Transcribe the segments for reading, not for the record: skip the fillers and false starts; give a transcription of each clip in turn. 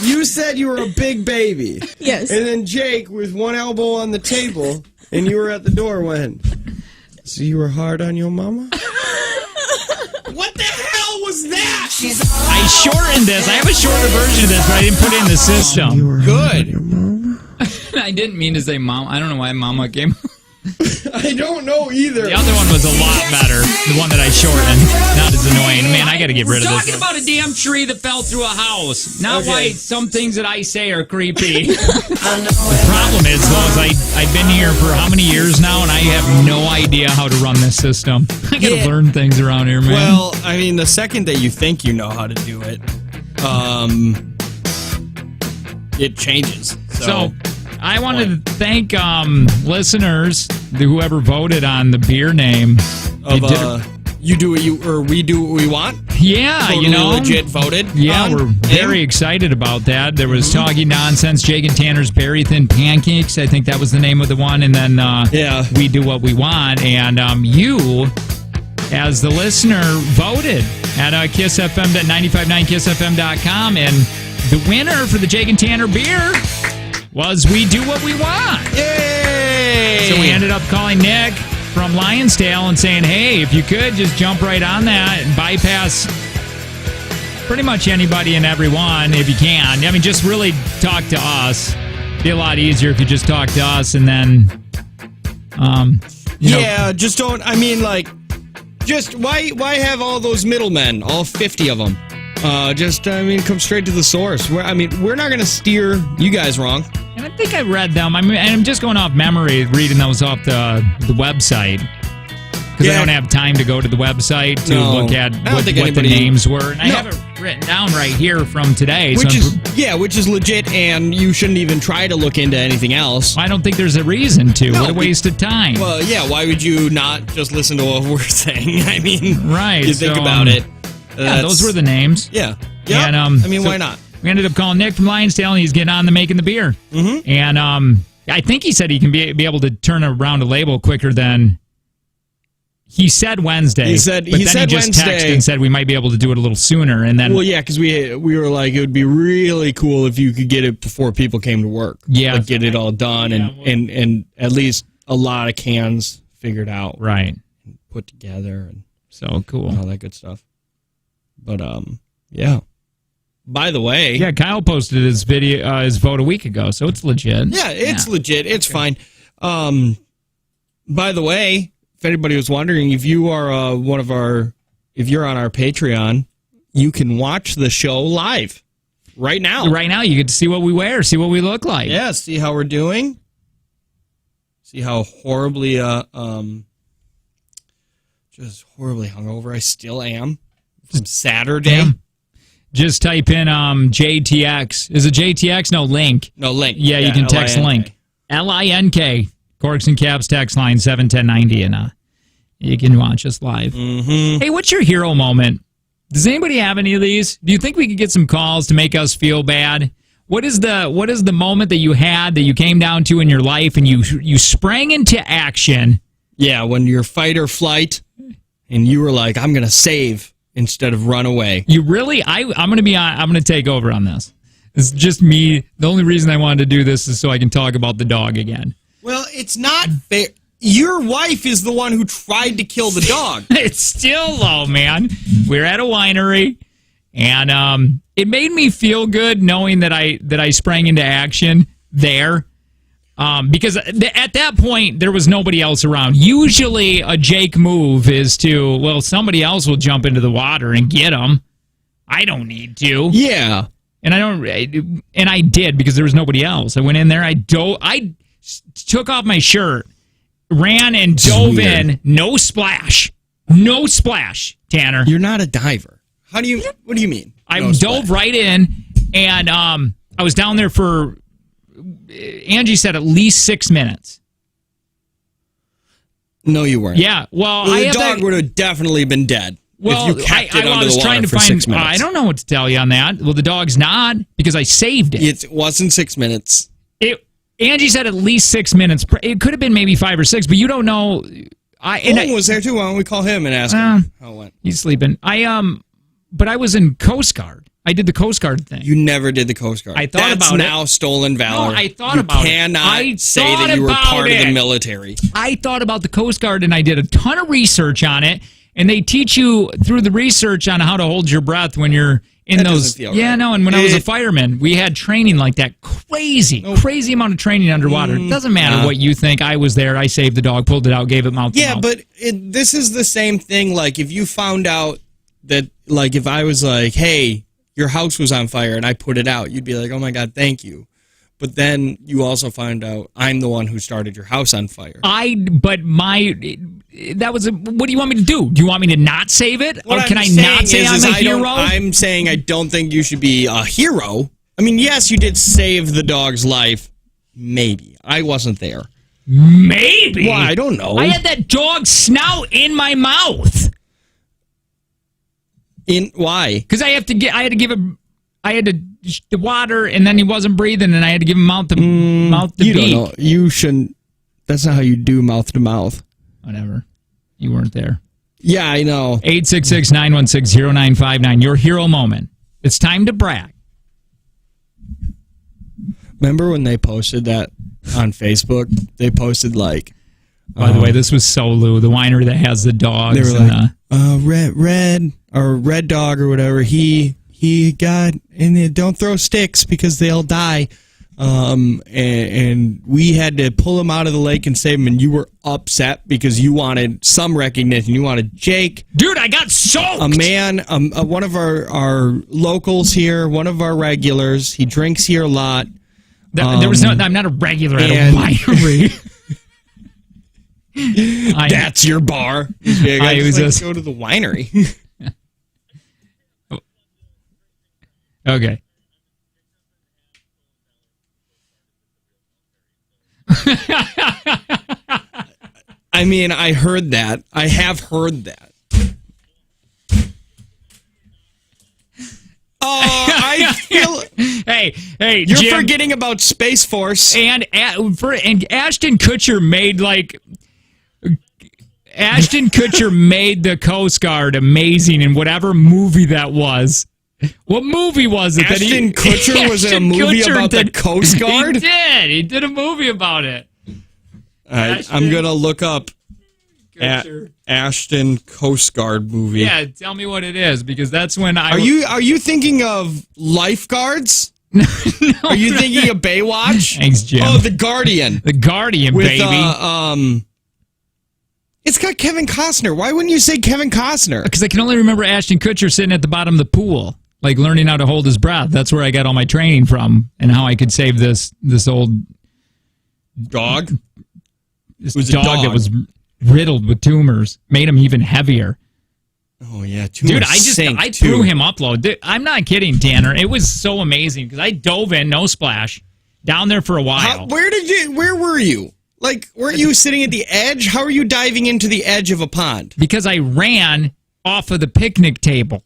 you said you were a big baby. Yes. And then Jake, with one elbow on the table, and you were at the door, went, so you were hard on your mama? What the hell was that? I shortened this. I have a shorter version of this, but I didn't put it in the system. Good. I didn't mean to say mom. I don't know why mama came. I don't know either. The other one was a lot better. The one that I shortened. Not as annoying. Man, I got to get rid of this. Talking about a damn tree that fell through a house. Not why some things that I say are creepy. The problem is, though, is I've been here for how many years now, and I have no idea how to run this system. I got to learn things around here, man. Well, I mean, the second that you think you know how to do it, it changes. So I wanted to thank listeners, whoever voted on the beer name. You do what we do what we want? Yeah, totally legit voted. Yeah, we're very excited about that. There was Talking Nonsense, Jake and Tanner's Berry Thin Pancakes. I think that was the name of the one. And then We Do What We Want. And you, as the listener, voted at KissFM.959KissFM.com. And the winner for the Jake and Tanner beer was We Do What We Want. Yay! So we ended up calling Nick from Lionsdale and saying, hey, if you could just jump right on that and bypass pretty much anybody and everyone if you can. I mean, just really talk to us. It'd be a lot easier if you just talk to us and then, just don't, I mean, like, just why have all those middlemen, all 50 of them? Come straight to the source. We're not going to steer you guys wrong. And I think I read them. I'm just going off memory, reading those off the website. Because I don't have time to go to the website to look at what the names were. And I have it written down right here from today. Which is legit, and you shouldn't even try to look into anything else. I don't think there's a reason to. What a waste of time. Well, yeah, why would you not just listen to what we're saying? I mean, right. You think about it. Yeah, those were the names. Yeah. And, why not? We ended up calling Nick from Lionsdale, and he's getting on to making the beer. Mm-hmm. And I think he said he can be able to turn around a label quicker than... He said Wednesday. He said just texted and said we might be able to do it a little sooner. And then, well, yeah, because we were like, it would be really cool if you could get it before people came to work. Yeah, like get it all done and at least a lot of cans figured out, right? And put together and so cool, and all that good stuff. But yeah. By the way, yeah, Kyle posted his vote a week ago, so it's legit. Yeah, it's legit. It's fine. By the way, if anybody was wondering, if you are if you're on our Patreon, you can watch the show live right now. Right now, you get to see what we wear, see what we look like. Yeah, see how we're doing. See how horribly, just horribly hungover I still am from Saturday. Damn. Just type in JTX. Is it JTX? No, Link. No, Link. Yeah, you can text Link. LINK. Corks and Caps text line 71090, and you can watch us live. Mm-hmm. Hey, what's your hero moment? Does anybody have any of these? Do you think we could get some calls to make us feel bad? What is the moment that you had that you came down to in your life and you sprang into action? Yeah, when you're fight or flight, and you were like, "I'm gonna save." Instead of run away. You really? I'm going to take over on this. It's just me. The only reason I wanted to do this is so I can talk about the dog again. Well, it's not fair. Your wife is the one who tried to kill the dog. It's still low, man. We're at a winery, and it made me feel good knowing that I sprang into action there. Because at that point, there was nobody else around. Usually, a Jake move is to, somebody else will jump into the water and get him. I don't need to. Yeah. And I did because there was nobody else. I went in there, I took off my shirt, ran and dove in, no splash. No splash, Tanner. You're not a diver. What do you mean? I dove right in, and I was down there for... Angie said at least 6 minutes. No, you weren't. Yeah, the dog would have definitely been dead. Well, if you kept it under the water for 6 minutes. I don't know what to tell you on that. Well, the dog's not because I saved it. It wasn't 6 minutes. Angie said at least 6 minutes. It could have been maybe 5 or 6, but you don't know. Owen was there too. Why don't we call him and ask him how it went? He's sleeping. But I was in Coast Guard. I did the Coast Guard thing. You never did the Coast Guard. I thought That's about it. now stolen valor. No, I thought about it. You cannot I say thought that you were about part of the it. military. I thought about the Coast Guard, and I did a ton of research on it. And they teach you through the research on how to hold your breath when you're in That those. doesn't feel Yeah, right. no. And when I was a fireman, we had training like that. Crazy amount of training underwater. It doesn't matter what you think. I was there. I saved the dog, pulled it out, gave it mouth to Yeah, mouth. but this is the same thing. Like, if you found out that, like, if I was like, hey, your house was on fire and I put it out, you'd be like, oh my God, thank you. But then you also find out I'm the one who started your house on fire. What do you want me to do? Do you want me to not save it? Or can I not say I'm a hero? I'm saying I don't think you should be a hero. I mean, yes, you did save the dog's life. Maybe. I wasn't there. Maybe. Well, I don't know. I had that dog's snout in my mouth. Why? Because I had to give him. I had to the water, and then he wasn't breathing, and I had to give him mouth to You beak. don't know. You shouldn't. That's not how you do mouth to mouth. Whatever. You weren't there. Yeah, I know. 866-916-0959. Your hero moment. It's time to brag. Remember when they posted that on Facebook? They posted like. By the way, this was Solu, the winery that has the dogs. They were like, red dog or whatever. He got and don't throw sticks because they'll die. And we had to pull him out of the lake and save him. And you were upset because you wanted some recognition. You wanted Jake, dude. I got soaked. a man, one of our locals here, one of our regulars. He drinks here a lot. There was no. I'm not a regular at a winery. That's your bar. I was like, go to the winery. Okay. I mean, I heard that. I have heard that. I feel. Hey, you're Jim, forgetting about Space Force. And Ashton Kutcher made Ashton Kutcher made the Coast Guard amazing in whatever movie that was. What movie was it? Ashton Kutcher was in a movie about the Coast Guard? He did a movie about it. I'm going to look up Ashton Coast Guard movie. Yeah, tell me what it is, because that's when I... Are you thinking of Lifeguards? No, are you thinking of Baywatch? Thanks, Jim. Oh, The Guardian. The Guardian, with, baby. It's got Kevin Costner. Why wouldn't you say Kevin Costner? Because I can only remember Ashton Kutcher sitting at the bottom of the pool, like learning how to hold his breath. That's where I got all my training from, and how I could save this old dog. This dog that was riddled with tumors, made him even heavier. Oh yeah, tumors. Dude, I threw him up low. Dude, I'm not kidding, Tanner. It was so amazing because I dove in, no splash, down there for a while. Where were you? Like, weren't you sitting at the edge? How are you diving into the edge of a pond? Because I ran off of the picnic table.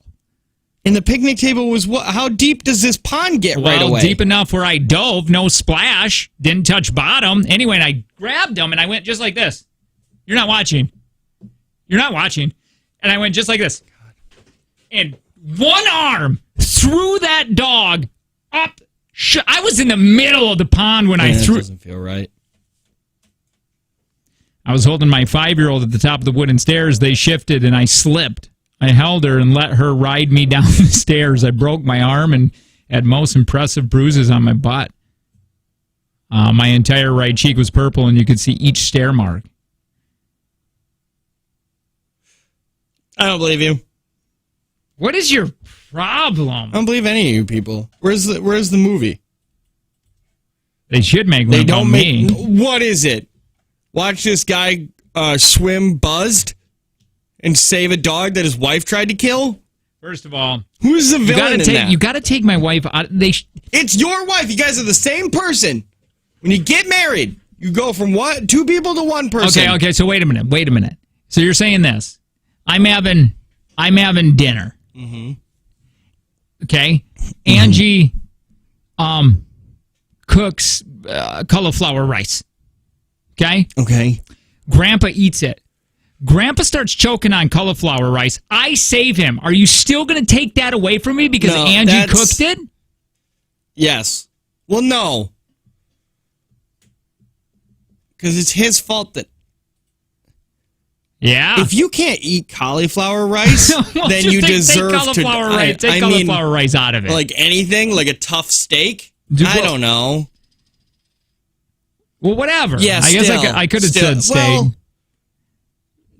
And the picnic table was what? How deep does this pond get right away? Deep enough where I dove, no splash, didn't touch bottom. Anyway, and I grabbed him and I went just like this. You're not watching. You're not watching. And I went just like this. And one arm threw that dog up. I was in the middle of the pond when I threw. That doesn't feel right. I was holding my 5-year-old at the top of the wooden stairs. They shifted and I slipped. I held her and let her ride me down the stairs. I broke my arm and had most impressive bruises on my butt. My entire right cheek was purple, and you could see each stair mark. I don't believe you. What is your problem? I don't believe any of you people. Where's the movie? They should make one about me. What is it? Watch this guy swim buzzed and save a dog that his wife tried to kill? First of all, who's the villain in that? You got to take my wife out. It's your wife. You guys are the same person. When you get married, you go from two people to one person. Okay. So wait a minute. So you're saying this? I'm having dinner. Mm-hmm. Okay, Angie, cooks cauliflower rice. Okay. Okay. Grandpa eats it. Grandpa starts choking on cauliflower rice. I save him. Are you still going to take that away from me because No, Angie cooked it? Yes. Well, no. Because it's his fault that Yeah. if you can't eat cauliflower rice, Well, then just you deserve take cauliflower rice. to. Take cauliflower rice out of it. Like anything, like a tough steak. I don't know. Well, whatever. Yeah, I guess still, I could have still. said steak. Well,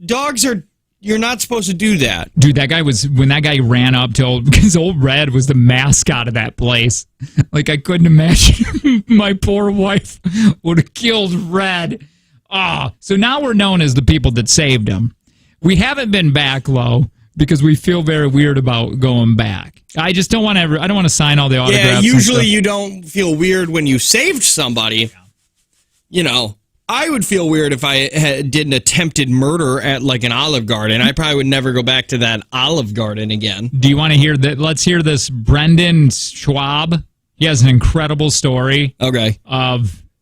dogs are. You're not supposed to do that. Dude, that guy was, when that guy ran up to because old Red was the mascot of that place. Like, I couldn't imagine my poor wife would have killed Red. Oh, so now we're known as the people that saved him. We haven't been back, Lo, because we feel very weird about going back. I just don't want to I don't want to sign all the autographs. Yeah, and usually stuff. you don't feel weird when you saved somebody. You know, I would feel weird if I did an attempted murder at like an Olive Garden. I probably would never go back to that Olive Garden again. Do you want to hear that? Let's hear this. Brendan Schwab. He has an incredible story. Okay.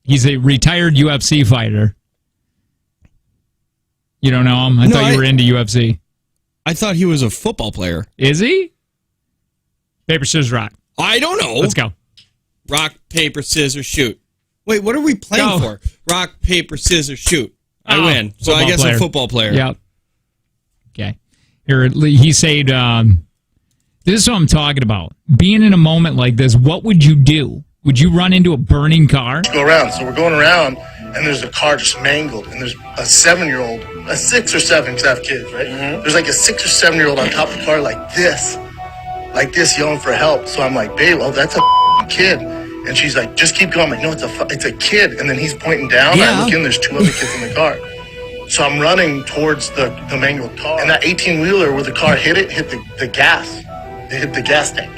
He's a retired UFC fighter. You don't know him? I thought you were into UFC. I thought he was a football player. Is he? Paper, scissors, rock. I don't know. Let's go. Rock, paper, scissors, shoot. Wait, what are we playing for? Rock, paper, scissors, shoot. I win. So I guess a football player. Yep. Okay. Here, he said, this is what I'm talking about. Being in a moment like this, what would you do? Would you run into a burning car? Go around. So we're going around, and there's a car just mangled, and there's a 7-year-old, a 6 or 7, because I have kids, right? Mm-hmm. There's like a 6 or 7-year-old on top of the car like this, yelling for help. So I'm like, babe, oh, that's a kid. And she's like, just keep going. I'm like, no, it's a kid. And then he's pointing down. Yeah. I look in, there's 2 other kids in the car. So I'm running towards the mangled car. And that 18-wheeler where the car hit the gas. It hit the gas tank.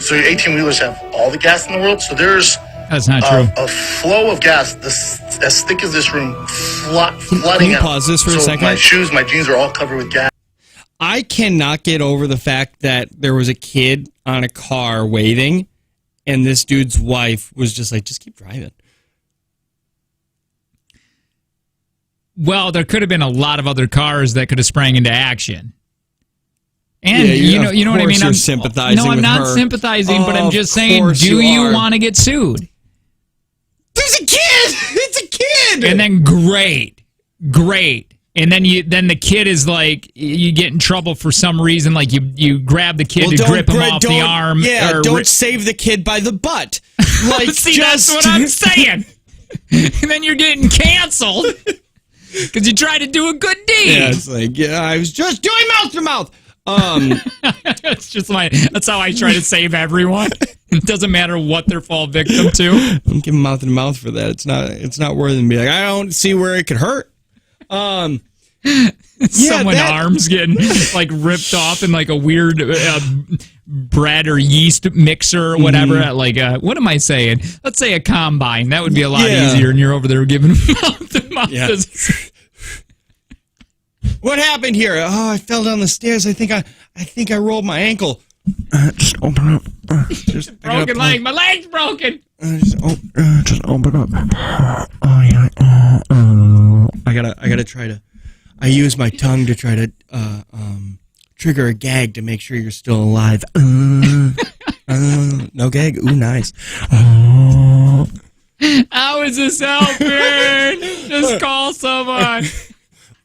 So 18-wheelers have all the gas in the world. So there's That's not true. a flow of gas as thick as this room flooding Can you out. pause this for a second? My shoes, my jeans are all covered with gas. I cannot get over the fact that there was a kid on a car waiting, and this dude's wife was just like, just keep driving. Well, there could have been a lot of other cars that could have sprang into action. And Yeah, you know what I mean? you're sympathizing No, I'm with not her. sympathizing, but I'm Of just saying, course do you are. want to get sued? There's a kid! It's a kid! And then great. And then the kid is like, you get in trouble for some reason, like you grab the kid to grip him off the arm. Yeah, or don't save the kid by the butt. Like, See, that's what I'm saying. And then you're getting canceled because you tried to do a good deed. Yeah, it's like, yeah, I was just doing mouth to mouth. That's just that's how I try to save everyone. It doesn't matter what they fall victim to. I'm giving mouth to mouth for that. It's not worth it to be like, I don't see where it could hurt. Someone's arms getting like ripped off in like a weird bread or yeast mixer or whatever. At like what am I saying? Let's say a combine. That would be a lot easier. And you're over there giving mouth to mouth. Yeah. What happened here? Oh, I fell down the stairs. I think I rolled my ankle. Just open up. Broken leg. My leg's broken. Just open up. Oh yeah. I gotta try to. I use my tongue to try to trigger a gag to make sure you're still alive. No gag. Ooh, nice. How is this helping? Just call someone.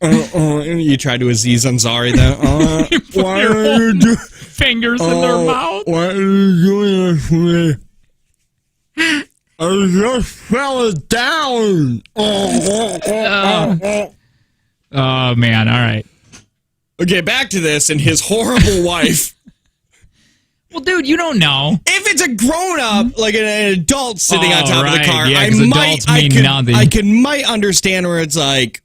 You try to Aziz Ansari then. Why your are you doing? Fingers in their mouth. Why are you doing this to me? I just fell it down. Oh man! All right. Okay, back to this and his horrible wife. Well, dude, you don't know. If it's a grown-up, like an adult sitting on top of the right. car, Yeah, I 'cause might, adults mean nothing. might understand where it's like,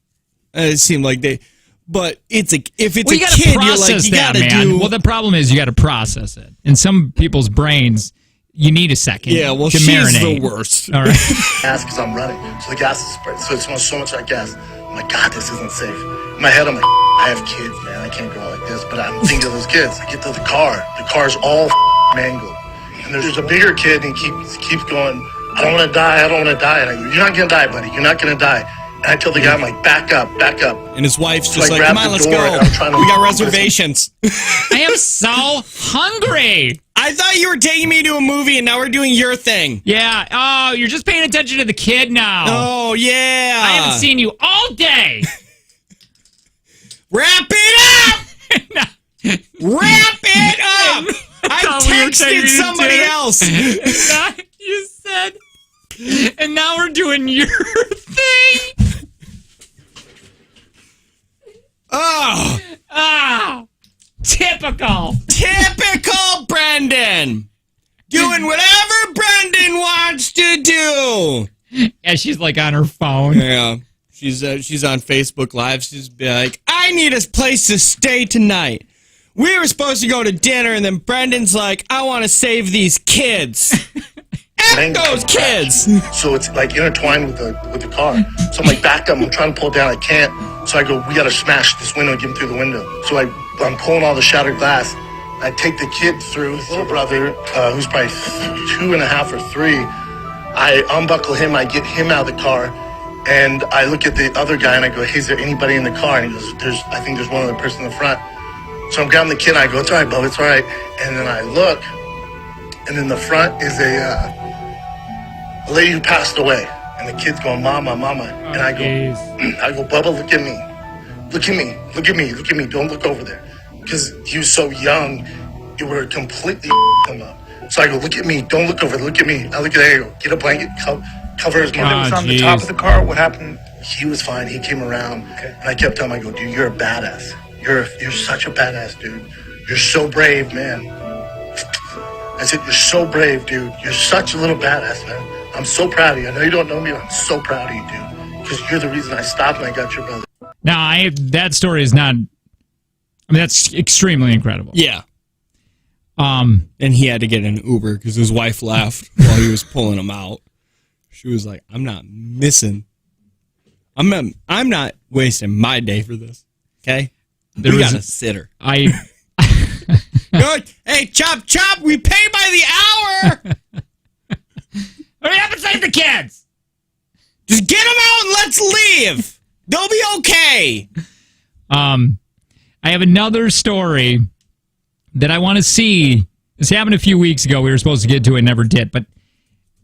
it seemed like they, but if it's Well, a you gotta kid, you're process like, you that, gotta man. do. Well, the problem is you got to process it. In some people's brains, you need a second. Yeah, well, to she's marinate. the worst. All right. Gas because I'm running. So the gas is spread. So it smells so much like gas. I'm like, God, this isn't safe. In my head, I'm like, I have kids, man. I can't go out like this. But I'm thinking of those kids. I get to the car. The car's all mangled. And there's a bigger kid and he keeps going, I don't want to die. I don't want to die. And I go, you're not going to die, buddy. You're not going to die. And I tell the guy, I'm like, back up, back up. And his wife's So just I like, grabbed come on, the let's door, go. and I'm trying to- We got reservations. I am so hungry. I thought you were taking me to a movie, and now we're doing your thing. Yeah. Oh, you're just paying attention to the kid now. Oh, yeah. I haven't seen you all day. Wrap it up! Wrap it up! I thought we were taking texted you to somebody dinner. else. You said, and now we're doing your thing. Oh, Ah, typical. typical Brendan. Doing whatever Brendan wants to do. And she's like on her phone. Yeah. She's on Facebook Live. She's be like, I need a place to stay tonight. We were supposed to go to dinner, and then Brendan's like, I want to save these kids. F those kids. So it's like intertwined with the car. So I'm like, back up. I'm trying to pull it down. I can't. So I go, we got to smash this window and get him through the window. So I'm pulling all the shattered glass. I take the kid through, his little brother, who's probably 2.5 or 3. I unbuckle him. I get him out of the car. And I look at the other guy and I go, hey, is there anybody in the car? And he goes, I think there's one other person in the front. So I'm grabbing the kid and I go, it's all right, bub, it's all right. And then I look, and in the front is a lady who passed away. And the kid's going, mama, mama. And I go, Bubba, look at me. Look at me, look at me, look at me. Don't look over there. Because he was so young, it would have completely him up. So I go, look at me, don't look over there, look at me. I look at there, I go, get a blanket, cover his mouth. Oh, It was on the geez. top of the car. What happened? He was fine. He came around, and I kept telling him, I go, dude, you're a badass. You're such a badass, dude. You're so brave, man. I said, you're so brave, dude. You're such a little badass, man. I'm so proud of you. I know you don't know me, but I'm so proud of you, dude. Because you're the reason I stopped and I got your brother. Now, that story is not. I mean, that's extremely incredible. Yeah. And he had to get an Uber because his wife left while he was pulling him out. She was like, I'm not wasting my day for this. Okay? There We was got a sitter. I Good. Hey, chop, chop. We pay by the hour. hurry up and save the kids. Just get them out and let's leave. They'll be okay. I have another story that I want to see. This happened a few weeks ago. We were supposed to get to it, never did. But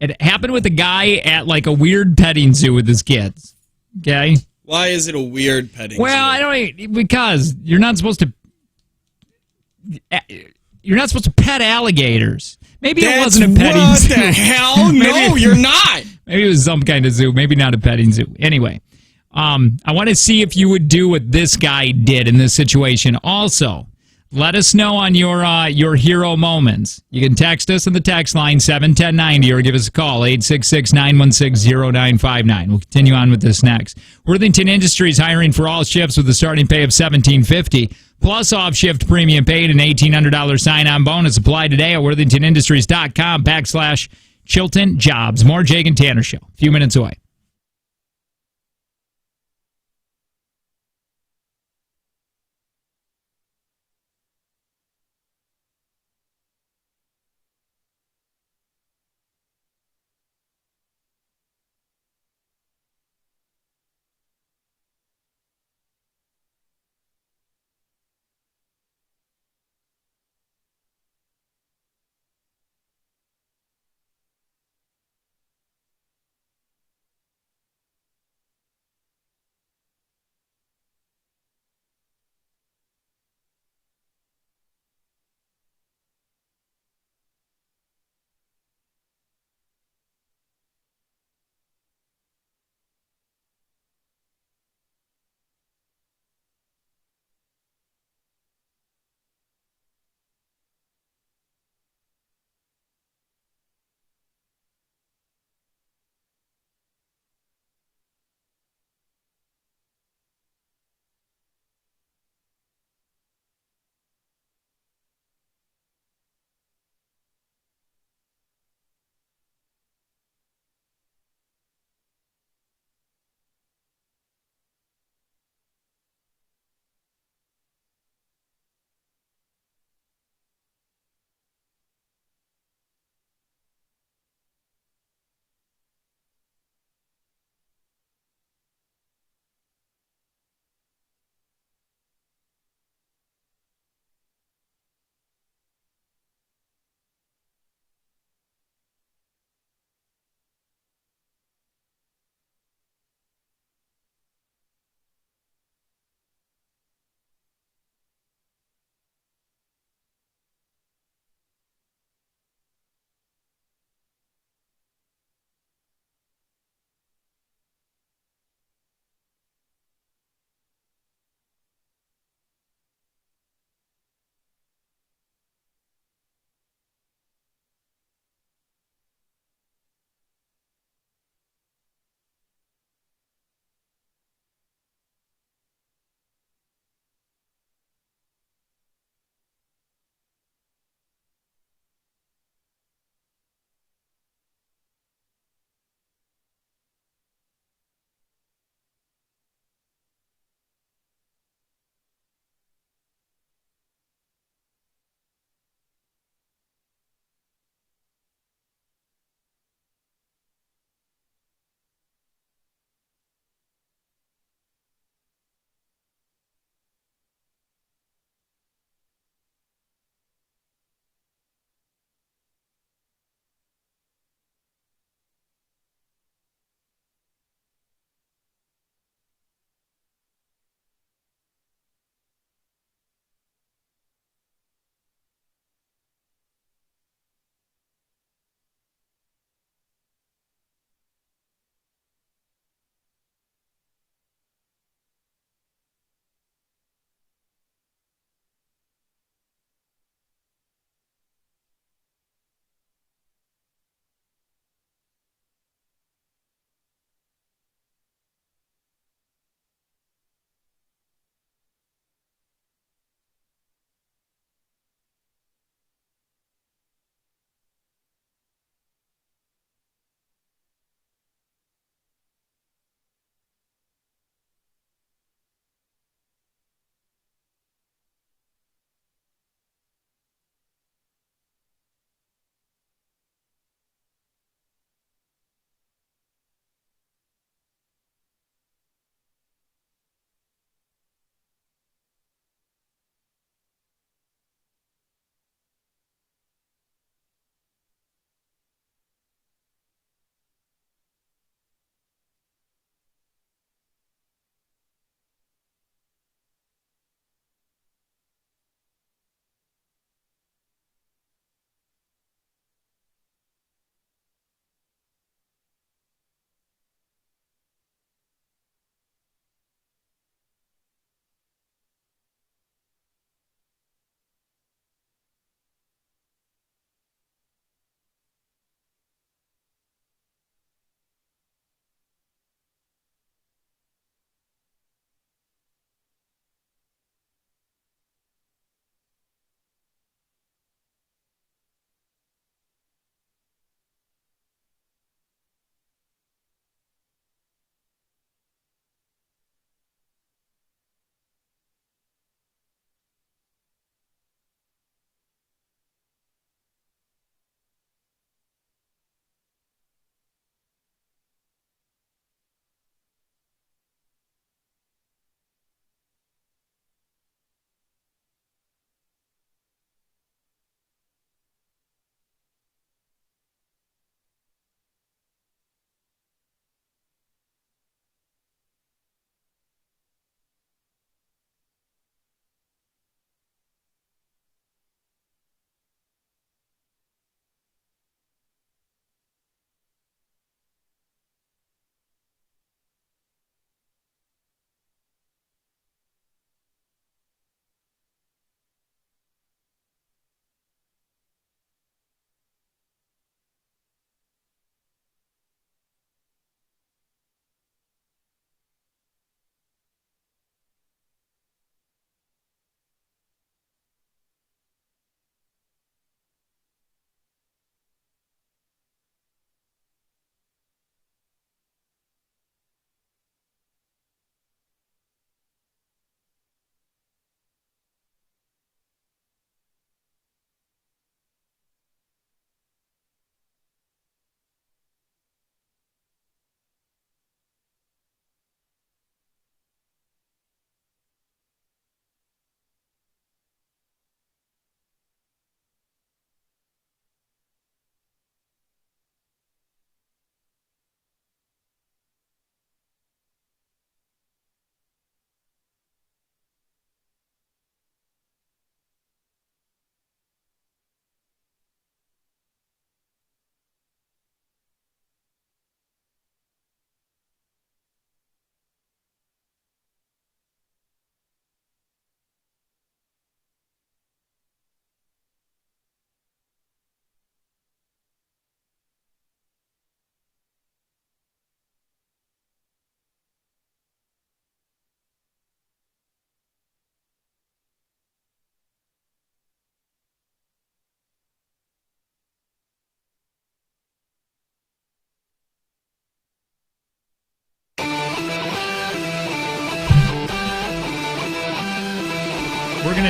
it happened with a guy at like a weird petting zoo with his kids. Okay. Why is it a weird petting Well, zoo? I don't, because you're not supposed to. You're not supposed to pet alligators. Maybe it wasn't a petting what zoo. the hell? Maybe- No, you're not. Maybe it was some kind of zoo. Maybe not a petting zoo. Anyway, I want to see if you would do what this guy did in this situation. Also, let us know on your hero moments. You can text us on the text line 71090 or give us a call 866-916-0959. We'll continue on with this next. Worthington Industries hiring for all shifts with a starting pay of $17.50 plus off-shift premium paid and $1,800 sign-on bonus. Apply today at worthingtonindustries.com/Chilton Jobs. More Jake and Tanner Show. A few minutes away.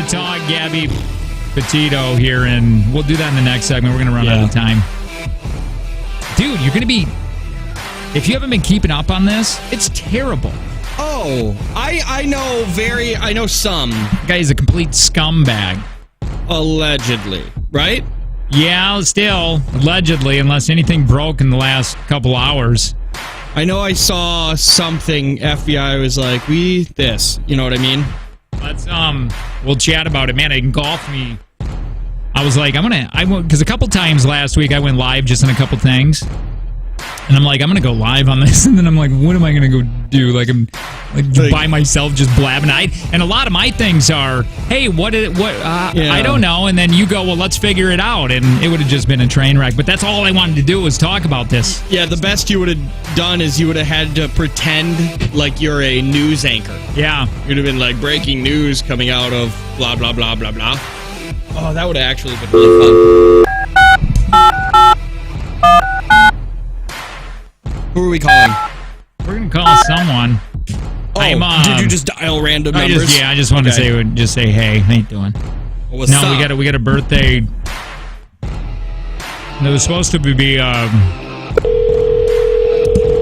to talk Gabby Petito here, and we'll do that in the next segment. We're going to run out of time. Dude, you're going to be... If you haven't been keeping up on this, it's terrible. Oh, I know some. The guy is a complete scumbag. Allegedly, right? Yeah, still, allegedly, unless anything broke in the last couple hours. I know I saw something, FBI was like, you know what I mean? Let's, we'll chat about it. Man, it engulfed me. I was like, because a couple times last week I went live just on a couple things. And I'm like, I'm going to go live on this. And then I'm like, what am I going to go do? Like, I'm by myself just blabbing. And a lot of my things are, hey, I don't know. And then you go, well, let's figure it out. And it would have just been a train wreck. But that's all I wanted to do was talk about this. Yeah, the best you would have done is you would have had to pretend like you're a news anchor. Yeah. You'd have been like, breaking news coming out of blah, blah, blah, blah, blah. Oh, that would have actually been really fun. Who are we calling? We're going to call someone. Oh, did you just dial random numbers? I just wanted to say, hey, how you doing? What's up? We got a birthday. It was supposed to be,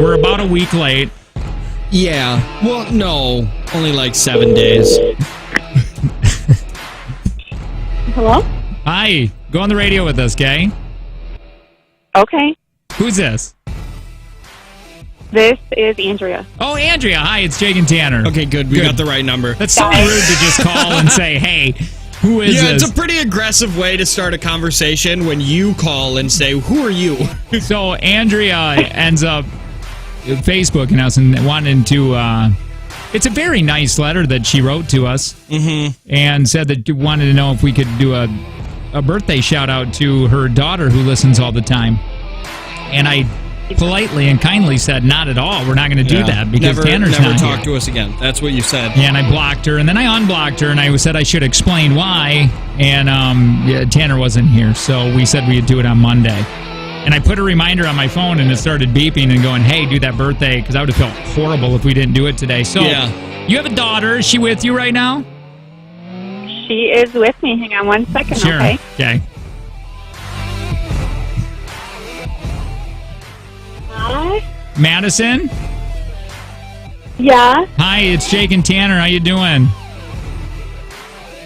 we're about a week late. Yeah. Well, no. Only like 7 days. Hello? Hi. Go on the radio with us, okay? Okay. Who's this? This is Andrea. Oh, Andrea. Hi, it's Jake and Tanner. Okay, good. We got the right number. That's so rude to just call and say, hey, who is this? It's a pretty aggressive way to start a conversation when you call and say, who are you? So Andrea ends up Facebooking us and wanting to... it's a very nice letter that she wrote to us and said that you wanted to know if we could do a birthday shout-out to her daughter who listens all the time. And I politely and kindly said, not at all. We're not going to do that because Tanner's not here. Never talk to us again. That's what you said. Yeah, and I blocked her, and then I unblocked her, and I said I should explain why, and Tanner wasn't here, so we said we'd do it on Monday. And I put a reminder on my phone, and it started beeping and going, hey, do that birthday, because I would have felt horrible if we didn't do it today. So, you have a daughter. Is she with you right now? She is with me. Hang on one second, sure. Okay. Hi. Madison? Yeah? Hi, it's Jake and Tanner. How you doing?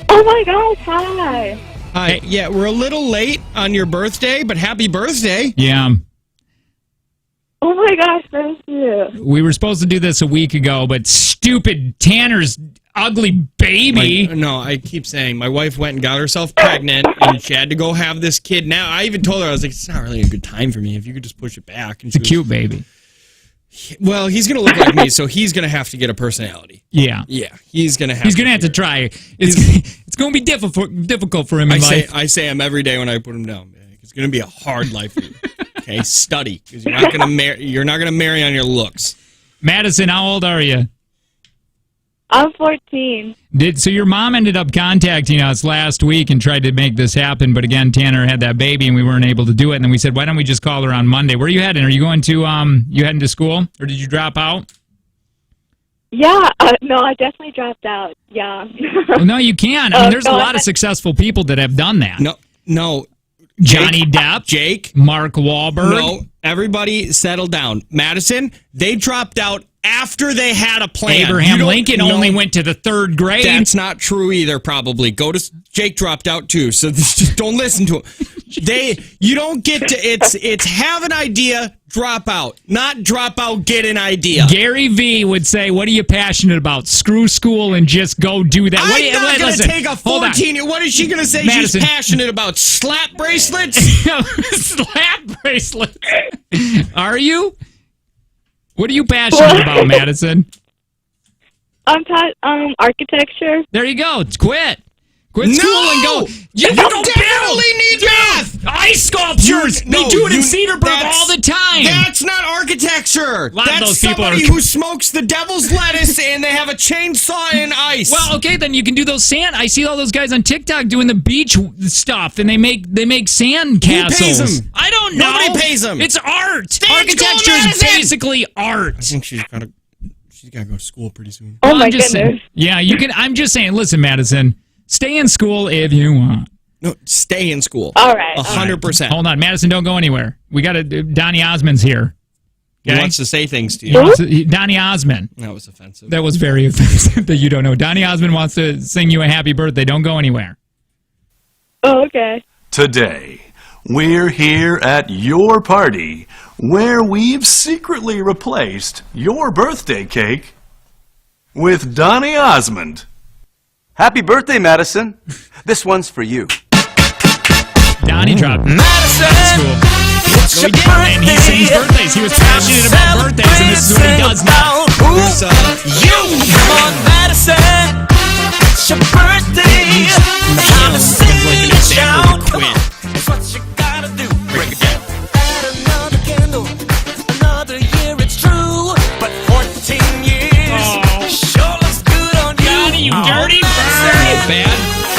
Oh, my gosh. Hi. Hi. Yeah, we're a little late on your birthday, but happy birthday. Yeah. Oh, my gosh. Thank you. We were supposed to do this a week ago, but stupid Tanner's ugly baby. No, I keep saying my wife went and got herself pregnant, and she had to go have this kid now. I even told her, I was like, it's not really a good time for me if you could just push it back. And it's a cute baby. Well, he's going to look like me, so he's going to have to get a personality. Yeah. Yeah, he's going to have to try. It's going to be difficult for him in life. I say him every day when I put him down. Man, it's going to be a hard life for you. Okay, study, because you're not going to marry on your looks. Madison, how old are you? I'm 14. So your mom ended up contacting us last week and tried to make this happen, but again, Tanner had that baby and we weren't able to do it. And then we said, why don't we just call her on Monday? Where are you heading? Are you going to you heading to school, or did you drop out? Yeah, no, I definitely dropped out. Yeah. Well, no, you can. I mean, there's a lot of successful people that have done that. No. Johnny Depp, Jake, Mark Wahlberg. No, everybody settle down. Madison, they dropped out after they had a plan. Abraham Lincoln only went to the 3rd grade. That's not true either, probably. Jake dropped out too, so just don't listen to him. You don't get to, it's have an idea, drop out. Not drop out, get an idea. Gary V would say, what are you passionate about? Screw school and just go do that. I'm not going to take a 14-year, what is she going to say Madison. She's passionate about? Slap bracelets? Slap bracelets. Are you? What are you passionate about, Madison? I'm architecture. There you go. Quit school and go. You definitely need math. Ice sculptures. They do it in Cedarbrook all the time. That's not architecture. That's somebody who smokes the devil's lettuce and they have a chainsaw and ice. Well, okay, then you can do those sand. I see all those guys on TikTok doing the beach stuff, and they make sand castles. Who pays them? I don't know. Nobody pays them. It's art. Architecture is basically art. I think she's got to go to school pretty soon. Oh my goodness. Yeah, you can. I'm just saying. Listen, Madison. Stay in school if you want. No, stay in school. All right. 100%. Hold on, Madison, don't go anywhere. We got Donnie Osmond's here. He Okay? wants to say things to He you. wants to- Donnie Osmond. That was offensive. That was very offensive that you don't know. Donnie Osmond wants to sing you a happy birthday. Don't go anywhere. Oh, okay. Today, we're here at your party where we've secretly replaced your birthday cake with Donny Osmond. Happy birthday, Madison. This one's for you. Donnie dropped. Madison! That's cool. No, he did, and he sings birthdays. He was passionate about birthdays, and this is what he does now. Here's, You! Come on, Madison! It's your birthday! Time to sing and shout! Come on! It's what you gotta do. Break it down. Add another candle. Another year, it's true. But 14 years sure looks good on you. Donnie, you dirty bird.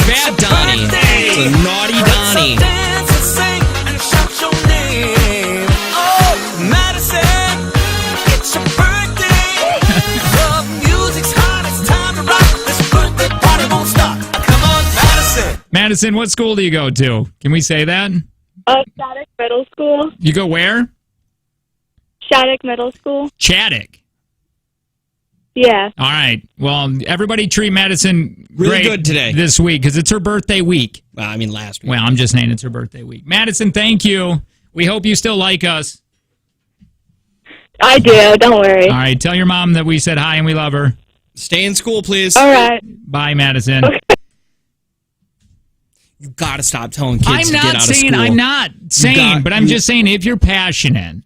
bad Donnie. It's a naughty Donnie. Dance and sing and shout your name. Oh, Madison, it's your birthday. The music's hot, it's time to rock. This birthday party won't stop. Come on, Madison. Madison, what school do you go to? Can we say that? Shattuck Middle School. You go where? Shattuck Middle School. Chaddock. Yeah. All right. Well, everybody treat Madison Really great good today. this week because it's her birthday week. Well, I mean, last week. Well, I'm just saying it's her birthday week. Madison, thank you. We hope you still like us. I do. Don't worry. All right. Tell your mom that we said hi and we love her. Stay in school, please. All right. Bye, Madison. You got to stop telling kids I'm to get not out saying of school. I'm not saying, but I'm just saying if you're passionate.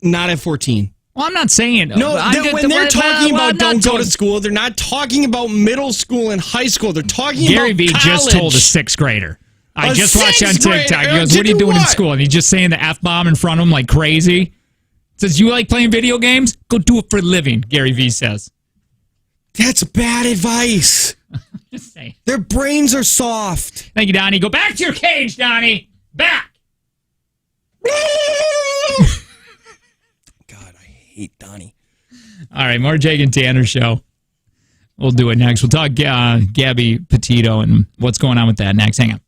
Not at 14. Well, I'm not saying. No, when they're talking about don't go to school. school, they're not talking about middle school and high school. They're talking Gary about Vee college. just told a sixth grader. I A just watched on sixth grader? TikTok. He goes, To "What are you do doing in what?" school?" And he's just saying the F-bomb in front of him like crazy. Says, "You like playing video games? Go do it for a living." Gary Vee says. That's bad advice. Just saying. Their brains are soft. Thank you, Donnie. Go back to your cage, Donnie. Back. God, I hate Donnie. All right, more Jake and Tanner show. We'll do it next. We'll talk Gabby Petito and what's going on with that next. Hang on.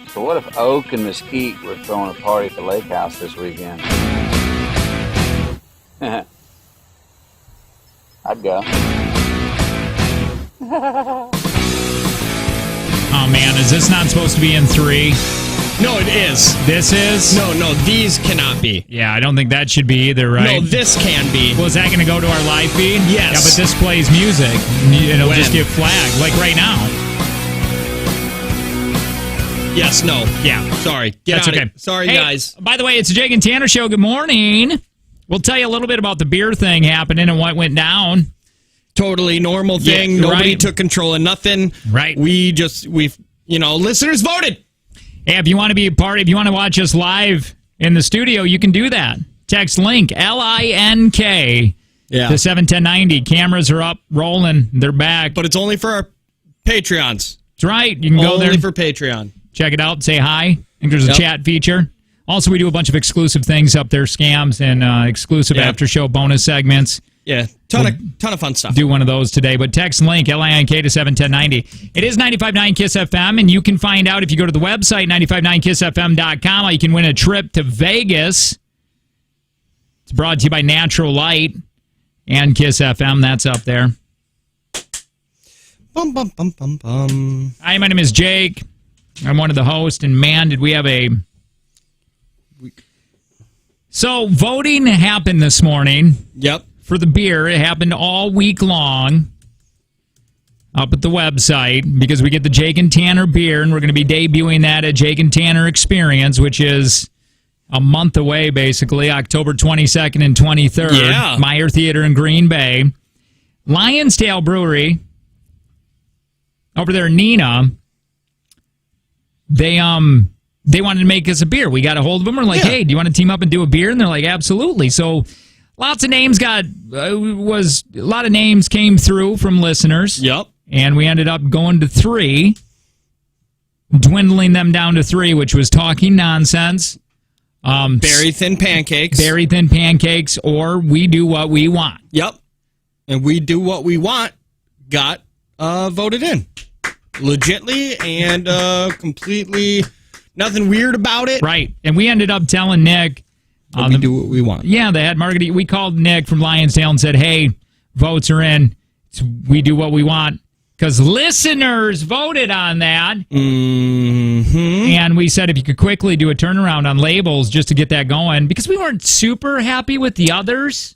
So what if Oak and Mesquite were throwing a party at the lake house this weekend? I'd go. Oh man, is this not supposed to be in 3? No, it is. This is? No, these cannot be. Yeah, I don't think that should be either, right? No, this can be. Well, is that going to go to our live feed? Yes. Yeah, but this plays music. It'll When? just get flagged, like right now. Yes, no. Yeah. Sorry. Get That's out of okay. it. Sorry, Hey, guys. By the way, it's a Jake and Tanner show. Good morning. We'll tell you a little bit about the beer thing happening and what went down. Totally normal thing. Yeah, Nobody right. took control of nothing. Right. Listeners voted. Hey, if you want to be a part, if you want to watch us live in the studio, you can do that. Text link LINK Yeah. to 71090. Cameras are up, rolling. They're back. But it's only for our Patreons. That's right. You can go Only there, for Patreon. check it out, say hi. I think there's a Yep. chat feature. Also, we do a bunch of exclusive things up there, scams and exclusive Yeah. after show bonus segments. Yeah. Ton of fun stuff. Do one of those today, but text link LINK to 71090. It is 95.9 KISS FM, and you can find out if you go to the website 959kissfm.com. You can win a trip to Vegas. It's brought to you by Natural Light and KISS FM. That's up there. Bum, bum, bum, bum, bum. Hi, my name is Jake. I'm one of the hosts, and man, did we have a... So, voting happened this morning. Yep. For the beer. It happened all week long up at the website because we get the Jake and Tanner beer, and we're going to be debuting that at Jake and Tanner Experience, which is a month away, basically, October 22nd and 23rd. Yeah. Meyer Theater in Green Bay. Lion's Tail Brewery over there in Neenah, they wanted to make us a beer. We got a hold of them. We're like, Yeah. hey, do you want to team up and do a beer? And they're like, absolutely. So lots of names a lot of names came through from listeners. Yep. And we ended up going to 3, dwindling them down to 3, which was Talking Nonsense, Very Thin Pancakes. Very Thin Pancakes, or We Do What We Want. Yep. And We Do What We Want got voted in. Legitly and completely nothing weird about it. Right. And we ended up telling Nick. We do what we want. Yeah, they had marketing. We called Nick from Lionsdale and said, hey, votes are in. We do what we want. Because listeners voted on that. Mm-hmm. And we said if you could quickly do a turnaround on labels just to get that going. Because we weren't super happy with the others.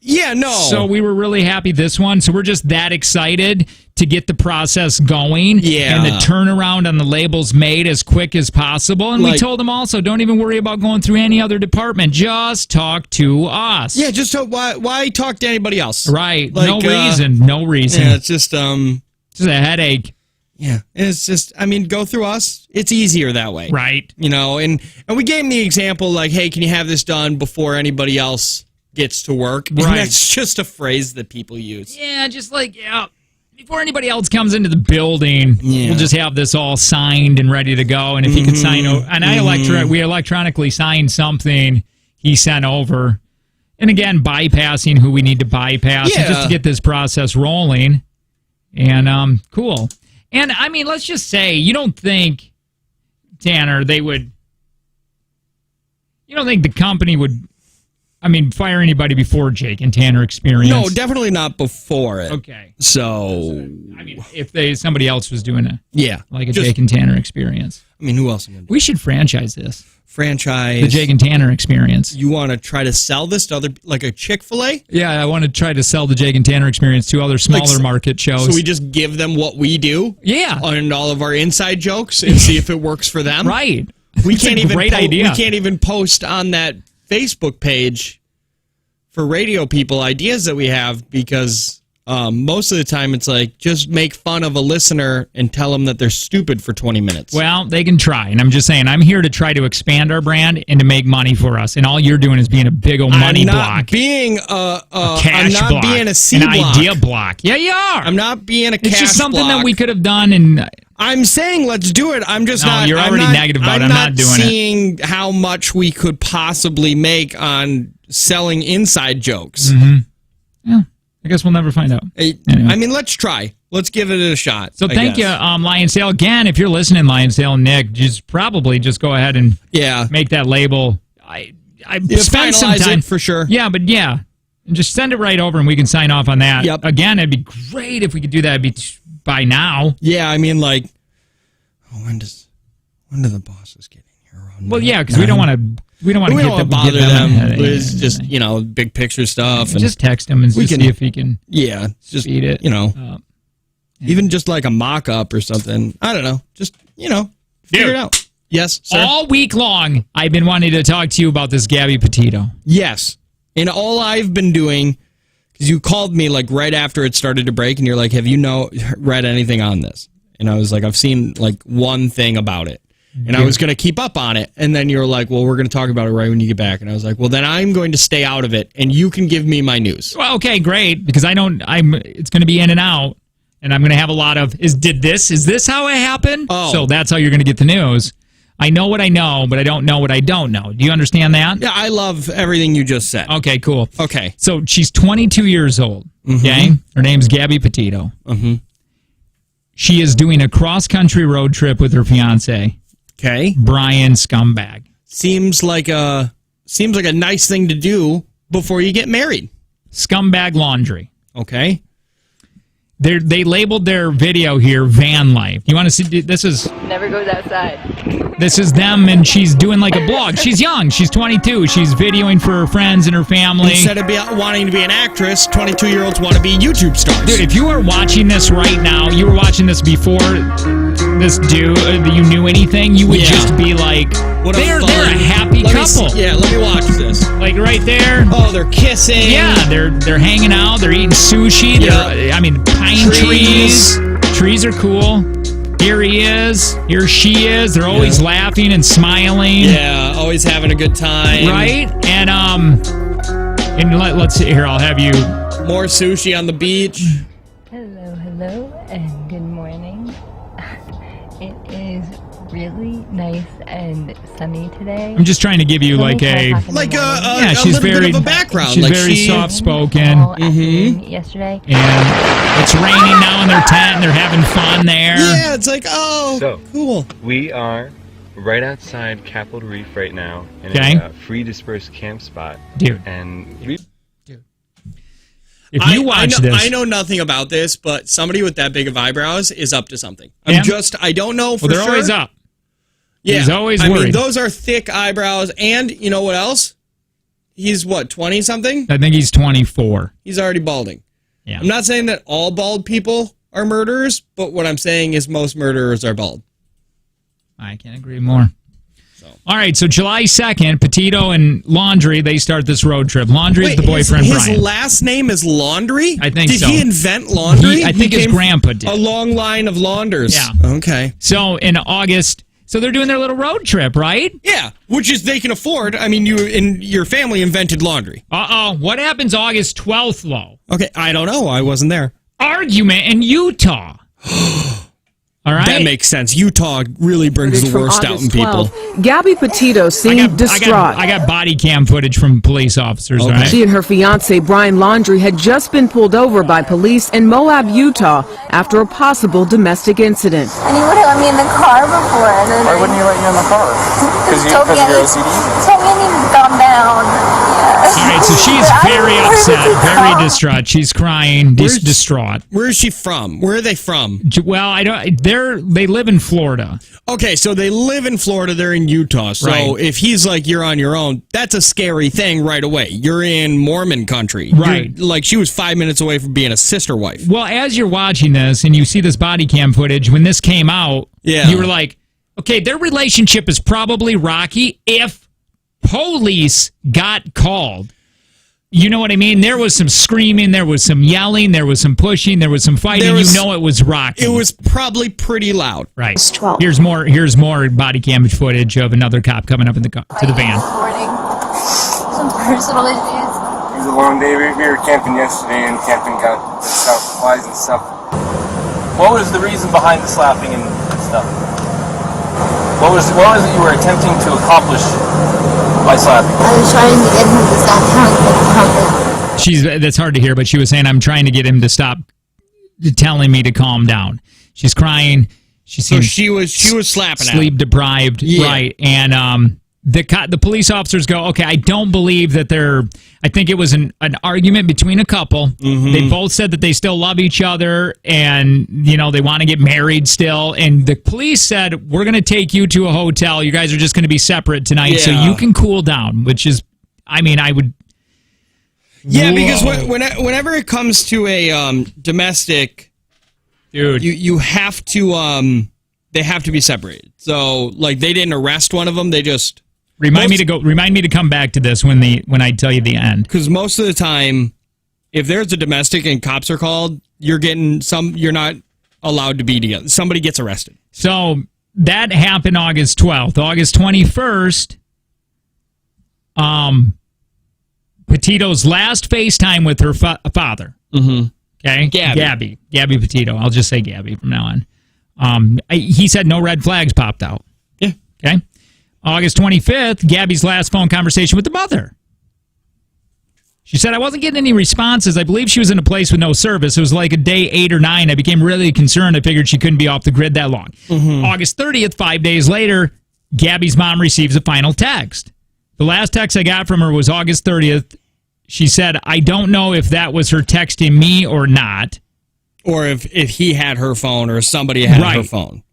Yeah, no. So we were really happy this one. So we're just that excited to get the process going. Yeah. And the turnaround on the labels made as quick as possible. And we Like- told them also, don't even worry about going through any other department. Just talk to us. Yeah, just why talk to anybody else? Right. Like, No reason. No reason. Yeah, it's just Just a headache. yeah. It's just go through us. It's easier that way. Right. And we gave them the example like, hey, can you have this done before anybody else gets to work? And Right. that's just a phrase that people use. Yeah, just like, before anybody else comes into the building, we'll just have this all signed and ready to go. And if he could sign over, and we electronically signed something he sent over. And again, bypassing who we need to bypass and just to get this process rolling. And cool. And I mean, let's just say you don't think, Tanner, you don't think the company would, fire anybody before Jake and Tanner Experience? No, definitely not before it. Okay. So If somebody else was doing it, yeah, like a just- Jake and Tanner Experience, who else? Am I gonna do? we should franchise this. Franchise The Jake and Tanner Experience. You want to try to sell this to other, like a Chick-fil-A? Yeah, I want to try to sell the Jake and Tanner Experience to other smaller market shows. So we just give them what we do? Yeah. And all of our inside jokes and see if it works for them? Right. We It's a can't even great idea. We can't even post on that Facebook page for radio people ideas that we have because most of the time it's like just make fun of a listener and tell them that they're stupid for 20 minutes. Well, they can try. And I'm just saying, I'm here to try to expand our brand and to make money for us. And all you're doing is being a big old money I'm not block. being a cash I'm not block. being a C an block. idea block. Yeah, you are. I'm not being a It's cash just something block. that we could have done. And I'm saying let's do it. I'm just No, not. you're I'm already not, negative about it. I'm not doing it. seeing how much we could possibly make on selling inside jokes. Yeah, I guess we'll never find out. Anyway. Let's try. let's give it a shot. So I thank guess. you, Lionsdale. Again, if you're listening, Lionsdale and Nick, just go ahead and make that label. I spent some finalize time it for sure. Yeah, but yeah, and just send it right over, and we can sign off on that. Yep. Again, it'd be great if we could do that by now. Yeah, I mean, like, when do the bosses get in here? Well, yeah, because we don't want to. We don't want to bother them. It's Yeah. just big picture stuff. And Just text him and we see if he can. Yeah, just feed it. Even just like a mock-up or something. I don't know. Just figure Dude. it out. Yes, sir. All week long, I've been wanting to talk to you about this Gabby Petito. Yes. And all I've been doing, because you called me like right after it started to break, and you're like, have you read anything on this? And I was like, I've seen like one thing about it. And I was going to keep up on it. And then you're like, well, we're going to talk about it right when you get back. And I was like, well, then I'm going to stay out of it, and you can give me my news. Well, okay, great, because it's going to be in and out, and I'm going to have a lot of, is this how it happened? Oh. So that's how you're going to get the news. I know what I know, but I don't know what I don't know. Do you understand that? Yeah, I love everything you just said. Okay, cool. Okay. So she's 22 years old, okay? Her name's Gabby Petito. Mm-hmm. She is doing a cross-country road trip with her fiancé, Okay. Brian Scumbag. Seems like a nice thing to do before you get married. Scumbag Laundry. Okay. They labeled their video here van life. You want to see? This is Never goes outside. This is them, and she's doing like a blog. She's young. She's 22. She's videoing for her friends and her family. Instead of wanting to be an actress, 22-year-olds want to be YouTube stars. Dude, if you are watching this right now, you were watching this before this dude, you knew anything, you would just be like, they're a happy couple. Let me watch this. Like right there. Oh, they're kissing. Yeah, they're hanging out. They're eating sushi. Pine trees. Trees are cool. Here he is. Here she is. They're always laughing and smiling. Yeah, always having a good time. Right? And let's see here. I'll have you. More sushi on the beach. Hello, and good morning. It is really nice and sunny today. I'm just trying to give you like a she's little bit of a background. She's like very soft spoken. Yesterday. And it's raining now in their tent and they're having fun there. Yeah, it's like, cool. We are right outside Capitol Reef right now in a free dispersed camp spot. Dude. And if you watch this, I know nothing about this, but somebody with that big of eyebrows is up to something. Yeah. I don't know for they're sure. always up. Yeah. He's always I worried. mean, those are thick eyebrows, and you know what else? He's what, 20-something? I think he's 24. He's already balding. Yeah. I'm not saying that all bald people are murderers, but what I'm saying is most murderers are bald. I can't agree more. All right, so July 2nd, Petito and Laundry, they start this road trip. Laundry is the boyfriend, his Brian. His last name is Laundry? I think so. so. Did he invent laundry? I think his grandpa did. A long line of launders. Yeah. Okay. So in August, so they're doing their little road trip, right? Yeah, which is they can afford. I mean, you and your family invented laundry. Uh-oh. What happens August 12th, though? Okay, I don't know. I wasn't there. Argument in Utah. All right. That makes sense. Utah really brings the worst out in people. Gabby Petito seemed distraught. I got body cam footage from police officers. Okay. Right? She and her fiancé, Brian Laundry, had just been pulled over by police in Moab, Utah, after a possible domestic incident. And he wouldn't let me in the car before. And then why wouldn't he let you in the car? Because of your OCD? Told me I needed to calm down. All right, so she's very upset, very distraught. She's crying, distraught. Where is she from? Where are they from? Well, I don't. They live in Florida. Okay, so they live in Florida. They're in Utah. So Right. if he's like, you're on your own, that's a scary thing right away. You're in Mormon country. Right. Like she was 5 minutes away from being a sister wife. Well, as you're watching this and you see this body cam footage, when this came out, you were like, okay, their relationship is probably rocky if police got called. You know what I mean? There was some screaming, there was some yelling, there was some pushing, there was some fighting. You know it was rocky. It was probably pretty loud. Right. Here's more body cam footage of another cop coming up in to the van. Some personal issues. It was a long day. We were here camping yesterday, and camping got flies and stuff. What was the reason behind the slapping and stuff? What was it you were attempting to accomplish by slapping? I was trying to get him to stop telling me to come. That's hard to hear, but she was saying, I'm trying to get him to stop telling me to calm down. She's crying. She So seems she was slapping at him. sleep deprived, Yeah. right? And the police officers go, okay, I don't believe that I think it was an argument between a couple. Mm-hmm. They both said that they still love each other and, they want to get married still. And the police said, we're going to take you to a hotel. You guys are just going to be separate tonight so Yeah. you can cool down, which is, I would. Yeah, because Whoa. whenever it comes to a domestic, dude, you have to they have to be separated. So like they didn't arrest one of them; they just Remind me to come back to this when I tell you the end. Because most of the time, if there's a domestic and cops are called, you're not allowed to be together. Somebody gets arrested. So that happened August 12th. August 21st, Petito's last FaceTime with her father. Mm-hmm. Okay? Gabby Petito. I'll just say Gabby from now on. He said no red flags popped out. Yeah. Okay? August 25th, Gabby's last phone conversation with the mother. She said, I wasn't getting any responses. I believe she was in a place with no service. It was like a day 8 or 9. I became really concerned. I figured she couldn't be off the grid that long. Mm-hmm. August 30th, 5 days later, Gabby's mom receives a final text. The last text I got from her was August 30th. She said, I don't know if that was her texting me or not. Or if he had her phone or somebody had her Right. phone.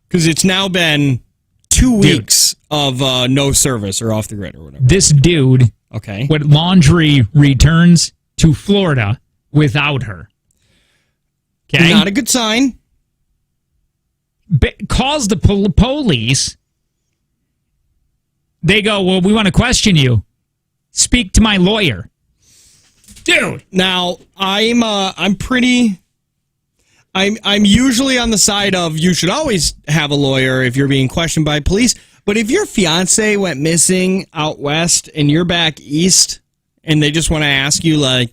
Because it's now been 2 weeks of no service or off the grid or whatever. This dude with laundry returns to Florida without her. Okay? Not a good sign. Calls the police. They go, well, we want to question you. Speak to my lawyer. Dude. Now, I'm usually on the side of you should always have a lawyer if you're being questioned by police. But if your fiance went missing out west and you're back east and they just want to ask you, like,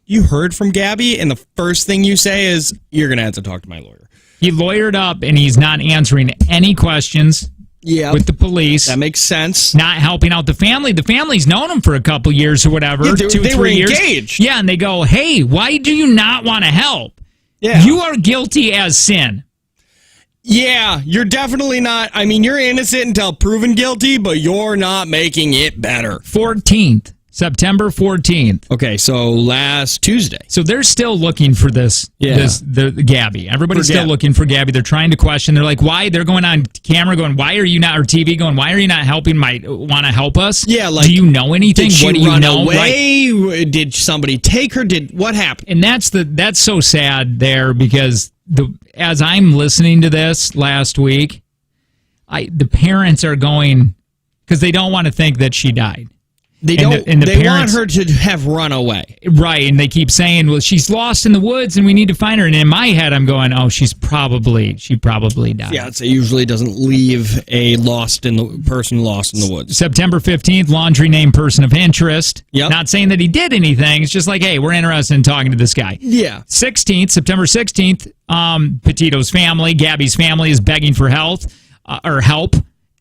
you heard from Gabby, and the first thing you say is, you're going to have to talk to my lawyer. He lawyered up and he's not answering any questions with the police. That makes sense. Not helping out the family. The family's known him for a couple years or whatever. Yeah, they were 2-3 years. engaged. Yeah, and they go, hey, why do you not want to help? Yeah. You are guilty as sin. Yeah, you're definitely not. I mean, you're innocent until proven guilty, but you're not making it better. 14th, September 14th. Okay, so last Tuesday. So they're still looking for this. Yeah. The Gabby. Everybody's For still Gabby. looking for Gabby. They're trying to question. They're like, why? They're going on camera going, why are you not, or TV going, why are you not helping want to help us? Yeah, like, do you know anything? Did she What do you run know? away? Right. Did somebody take her? What happened? And that's so sad there because as I'm listening to this last week, the parents are going because they don't want to think that she died. They And don't. the They parents, want her to have run away, right? And they keep saying, "Well, she's lost in the woods, and we need to find her." And in my head, I'm going, "Oh, she probably died." Yeah, it usually doesn't leave a person lost in the woods. September 15th, laundry name person of interest. Yep. Not saying that he did anything. It's just like, hey, we're interested in talking to this guy. Yeah. September 16th, Petito's family, Gabby's family, is begging for help.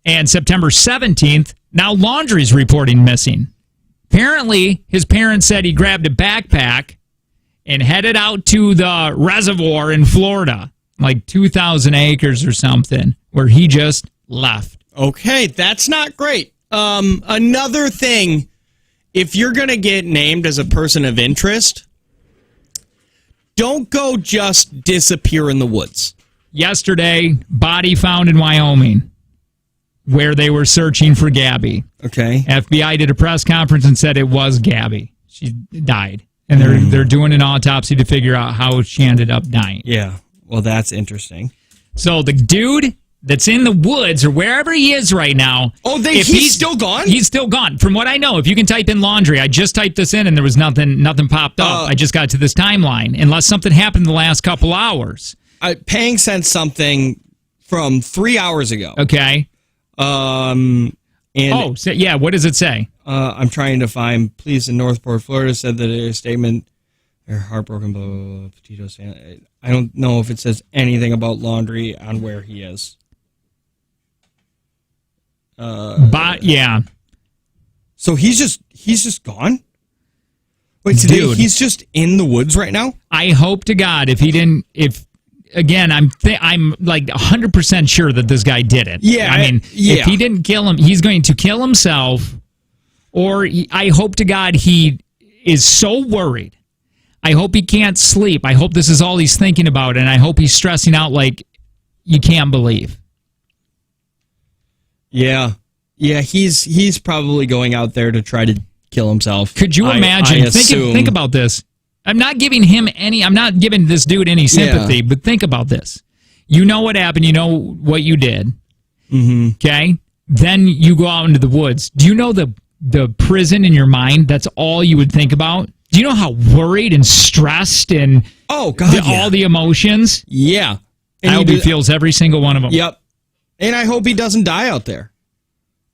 And September 17th, now laundry's reporting missing. Apparently, his parents said he grabbed a backpack and headed out to the reservoir in Florida, like 2,000 acres or something, where he just left. Okay, that's not great. Another thing, if you're going to get named as a person of interest, don't go just disappear in the woods. Yesterday, body found in Wyoming, where they were searching for Gabby. Okay. FBI did a press conference and said it was Gabby. She died. And they're doing an autopsy to figure out how she ended up dying. Yeah. Well, that's interesting. So the dude that's in the woods or wherever he is right now. Oh, if he's still gone? He's still gone. From what I know, if you can type in laundry, I just typed this in and there was nothing popped up. I just got to this timeline. Unless something happened in the last couple hours. Pang sent something from 3 hours ago. Okay. And what does it say? I'm trying to find police in Northport, Florida said that a statement, they're heartbroken, blah, blah, blah, Petito's family. I don't know if it says anything about laundry on where he is. Yeah. So he's just gone? Wait, today Dude. he's just in the woods right now? I hope to God again, I'm like 100% sure that this guy did it. Yeah, I mean, yeah. if he didn't kill him, he's going to kill himself, or I hope to God he is so worried. I hope he can't sleep. I hope this is all he's thinking about, and I hope he's stressing out like you can't believe. Yeah. Yeah, he's probably going out there to try to kill himself. Could you imagine? Think about this. I'm not giving this dude any sympathy, but think about this. You know what happened. You know what you did. Mm-hmm. Okay? Then you go out into the woods. Do you know the prison in your mind? That's all you would think about? Do you know how worried and stressed and all the emotions? Yeah. I hope he feels every single one of them. Yep. And I hope he doesn't die out there.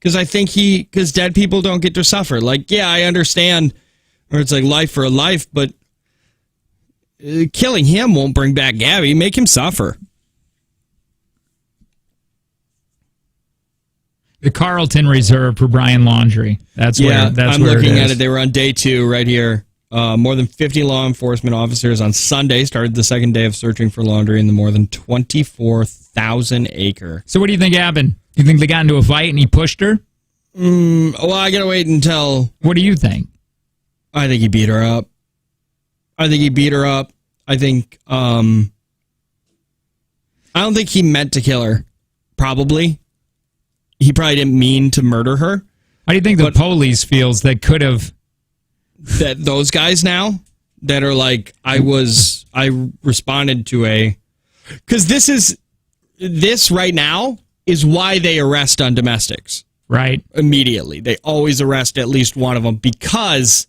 Because dead people don't get to suffer. Like, yeah, I understand, or it's like life for a life, but killing him won't bring back Gabby. Make him suffer. The Carlton Reserve for Brian Laundrie. That's I'm where looking it is. at it. They were on day 2 right here. More than 50 law enforcement officers on Sunday started the second day of searching for Laundrie in the more than 24,000 acre. So what do you think happened? You think they got into a fight and he pushed her? Well, I gotta wait until... What do you think? I think he beat her up. I think, I don't think he meant to kill her. Probably. He probably didn't mean to murder her. How do you think the police feels that could have... That those guys now that are like, I responded to a... Because this right now is why they arrest on domestics. Right. Immediately. They always arrest at least one of them because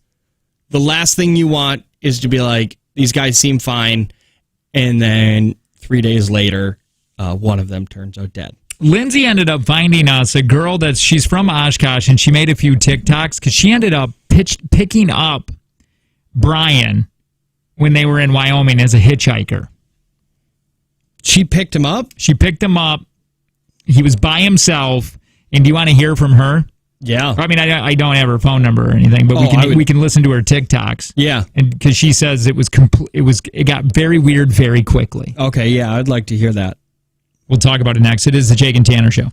the last thing you want is to be like, these guys seem fine, and then 3 days later, one of them turns out dead. Lindsay ended up finding us a girl she's from Oshkosh, and she made a few TikToks because she ended up picking up Brian when they were in Wyoming as a hitchhiker. She picked him up? She picked him up. He was by himself. And do you want to hear from her? Yeah. I mean, I don't have her phone number or anything, but we can listen to her TikToks. Yeah. And because she says it got very weird very quickly. Okay, yeah, I'd like to hear that. We'll talk about it next. It is the Jake and Tanner Show.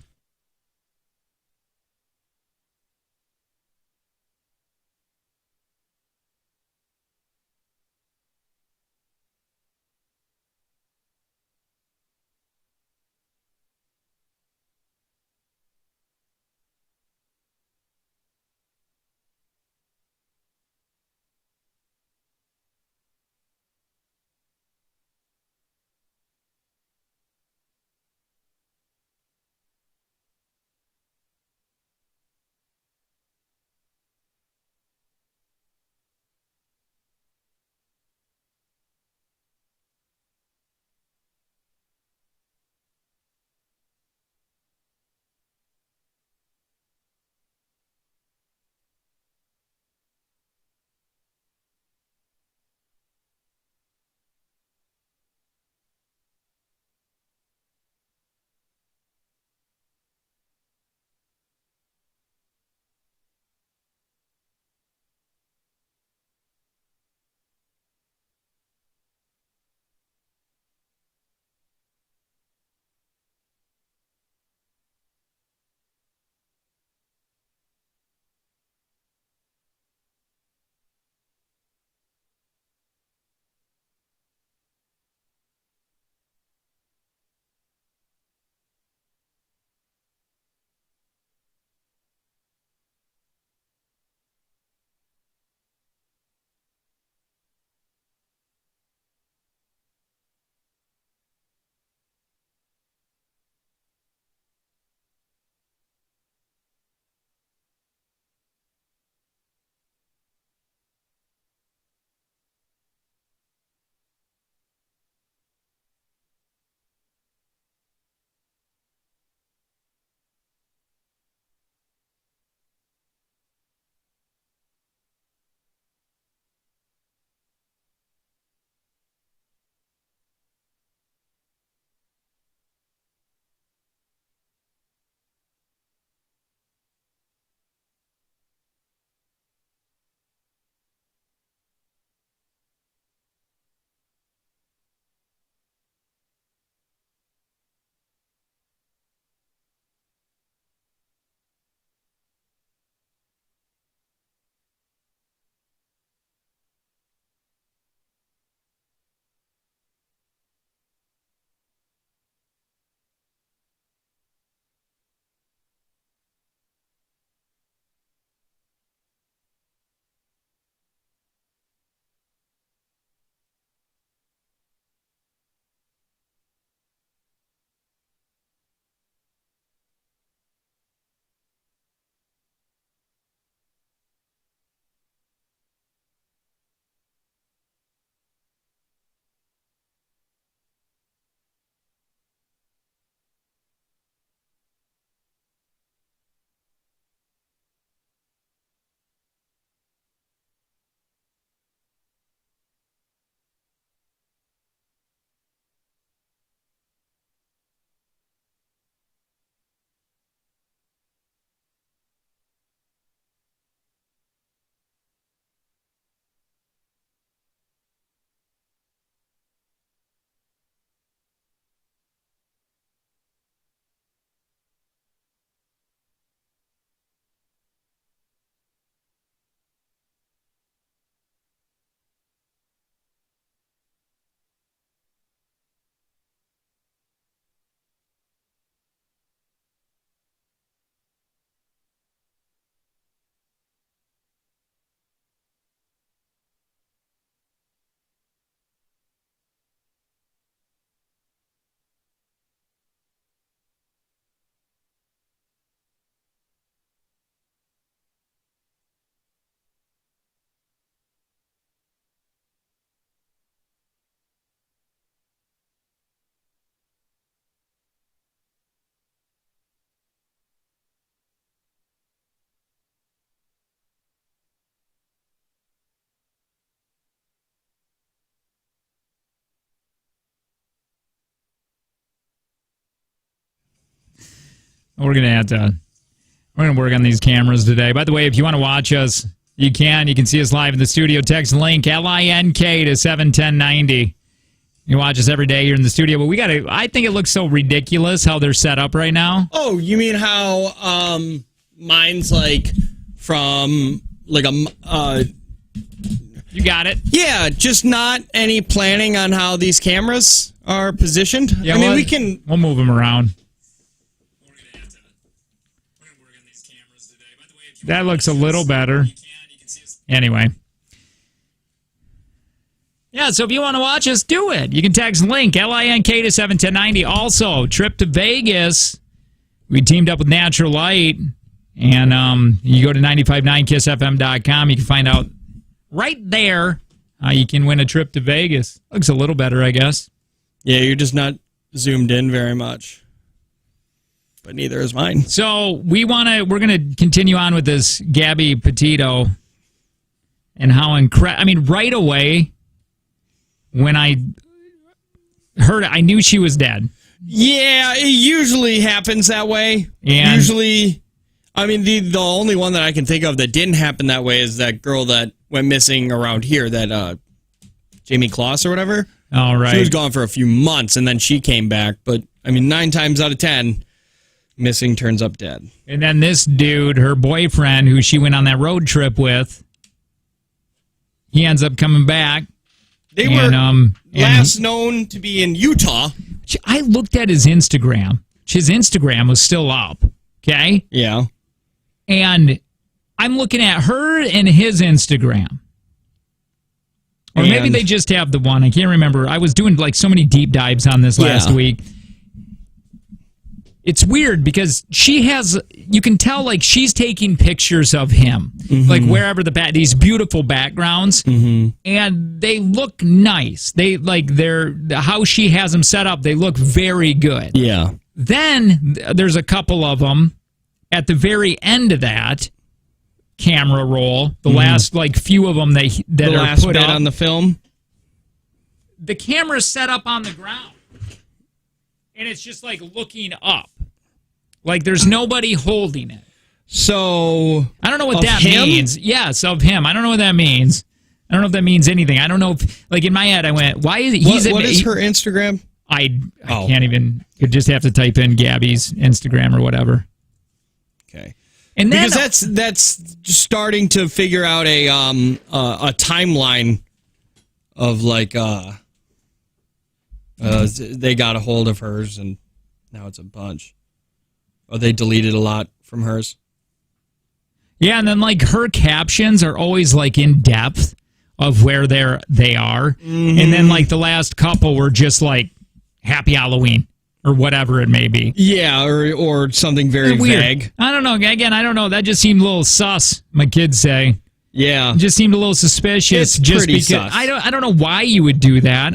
We're gonna work on these cameras today. By the way, if you want to watch us, you can. You can see us live in the studio. Text link LINK to 71090. You watch us every day here in the studio, but I think it looks so ridiculous how they're set up right now. Oh, you mean how mine's like from like you got it. Yeah, just not any planning on how these cameras are positioned. Yeah, I mean, we'll move them around. That looks a little better. Anyway. Yeah, so if you want to watch us, do it. You can text LINK, LINK to 71090. Also, trip to Vegas. We teamed up with Natural Light. And you go to 959kissfm.com. You can find out right there how you can win a trip to Vegas. Looks a little better, I guess. Yeah, you're just not zoomed in very much. But neither is mine. So we're gonna continue on with this Gabby Petito and how incredible. I mean, right away when I heard it, I knew she was dead. Yeah, it usually happens that way. And usually, I mean, the only one that I can think of that didn't happen that way is that girl that went missing around here, that Jamie Kloss or whatever. All right. She was gone for a few months, and then she came back. But, I mean, 9 times out of 10, missing turns up dead. And then this dude, her boyfriend, who she went on that road trip with, he ends up coming back. They were last known to be in Utah. I looked at his Instagram. His Instagram was still up. Okay? Yeah. And I'm looking at her and his Instagram. Or maybe they just have the one. I can't remember. I was doing like so many deep dives on this last week. It's weird because she has, you can tell like she's taking pictures of him, like wherever these beautiful backgrounds, and they look nice. They how she has them set up. They look very good. Yeah. Then there's a couple of them at the very end of that camera roll. The last like few of them that the are last put bit up on the film. The camera's set up on the ground, and it's just like looking up. Like there's nobody holding it. So I don't know what that means. Yes, of him. I don't know what that means. I don't know if that means anything. I don't know if, like in my head, I went, why is he? What is her Instagram? I can't even. Could just have to type in Gabby's Instagram or whatever. Okay. And then, because that's just starting to figure out a timeline of like they got a hold of hers and now it's a bunch. Or they deleted a lot from hers. Yeah, and then like her captions are always like in depth of where they are. And then like the last couple were just like Happy Halloween or whatever it may be. Yeah, or something very vague. I don't know. Again, I don't know. That just seemed a little sus, my kids say. Yeah. It just seemed a little suspicious. It's just pretty because sus. I don't know why you would do that.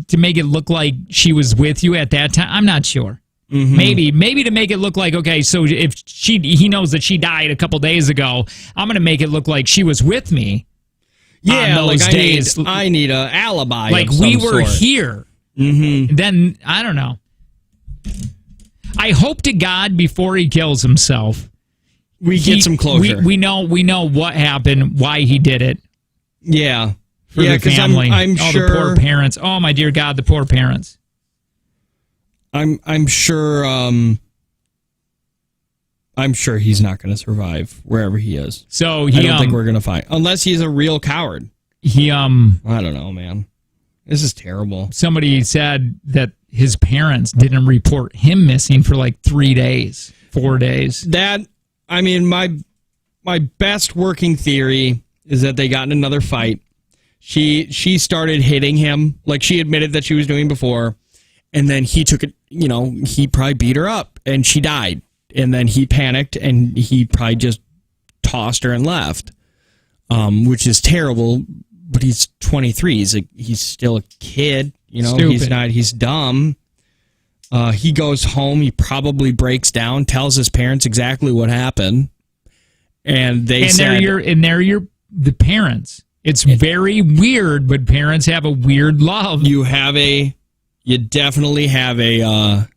To make it look like she was with you at that time. I'm not sure. Maybe to make it look like, okay, so if he knows that she died a couple days ago, I'm going to make it look like she was with me. Yeah, on those like days. I need an alibi. Like of we some were sort. here. Then I don't know. I hope to God before he kills himself, we get some closure. We know what happened, why he did it. Yeah, for the family. I'm sure the poor parents. Oh my dear God, the poor parents. I'm sure he's not going to survive wherever he is. So I don't think we're going to find, unless he's a real coward. I don't know, man. This is terrible. Somebody said that his parents didn't report him missing for like 3 days, 4 days. I mean, my best working theory is that they got in another fight. She started hitting him like she admitted that she was doing before. And then he took it, he probably beat her up and she died. And then he panicked and he probably just tossed her and left, which is terrible. But he's 23. He's still a kid. Stupid. He's dumb. He goes home. He probably breaks down, tells his parents exactly what happened. And they're the parents. It's very weird, but parents have a weird love. You definitely have a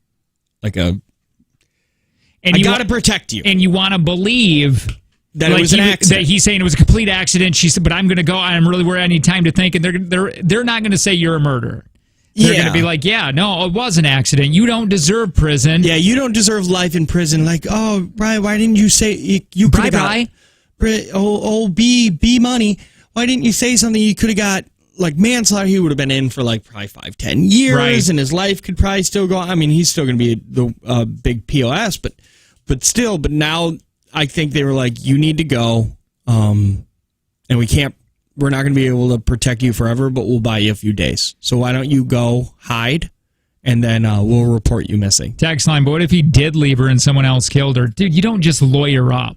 And I got to protect you. And you want to believe that it was an accident. That he's saying it was a complete accident. She said, but I'm going to go. I'm really worried. I need time to think. And they're not going to say you're a murderer. They're going to be like, yeah, no, it was an accident. You don't deserve prison. Yeah, you don't deserve life in prison. Like, oh, Brian, why didn't you say you could have got B money? Why didn't you say something? You could have got like manslaughter. He would have been in for like probably 5-10 years, and his life could probably still go on. I mean, he's still going to be the big POS, but still. But now I think they were like, you need to go, and we're not going to be able to protect you forever, but we'll buy you a few days. So why don't you go hide, and then we'll report you missing. Text line, but what if he did leave her and someone else killed her? Dude, you don't just lawyer up.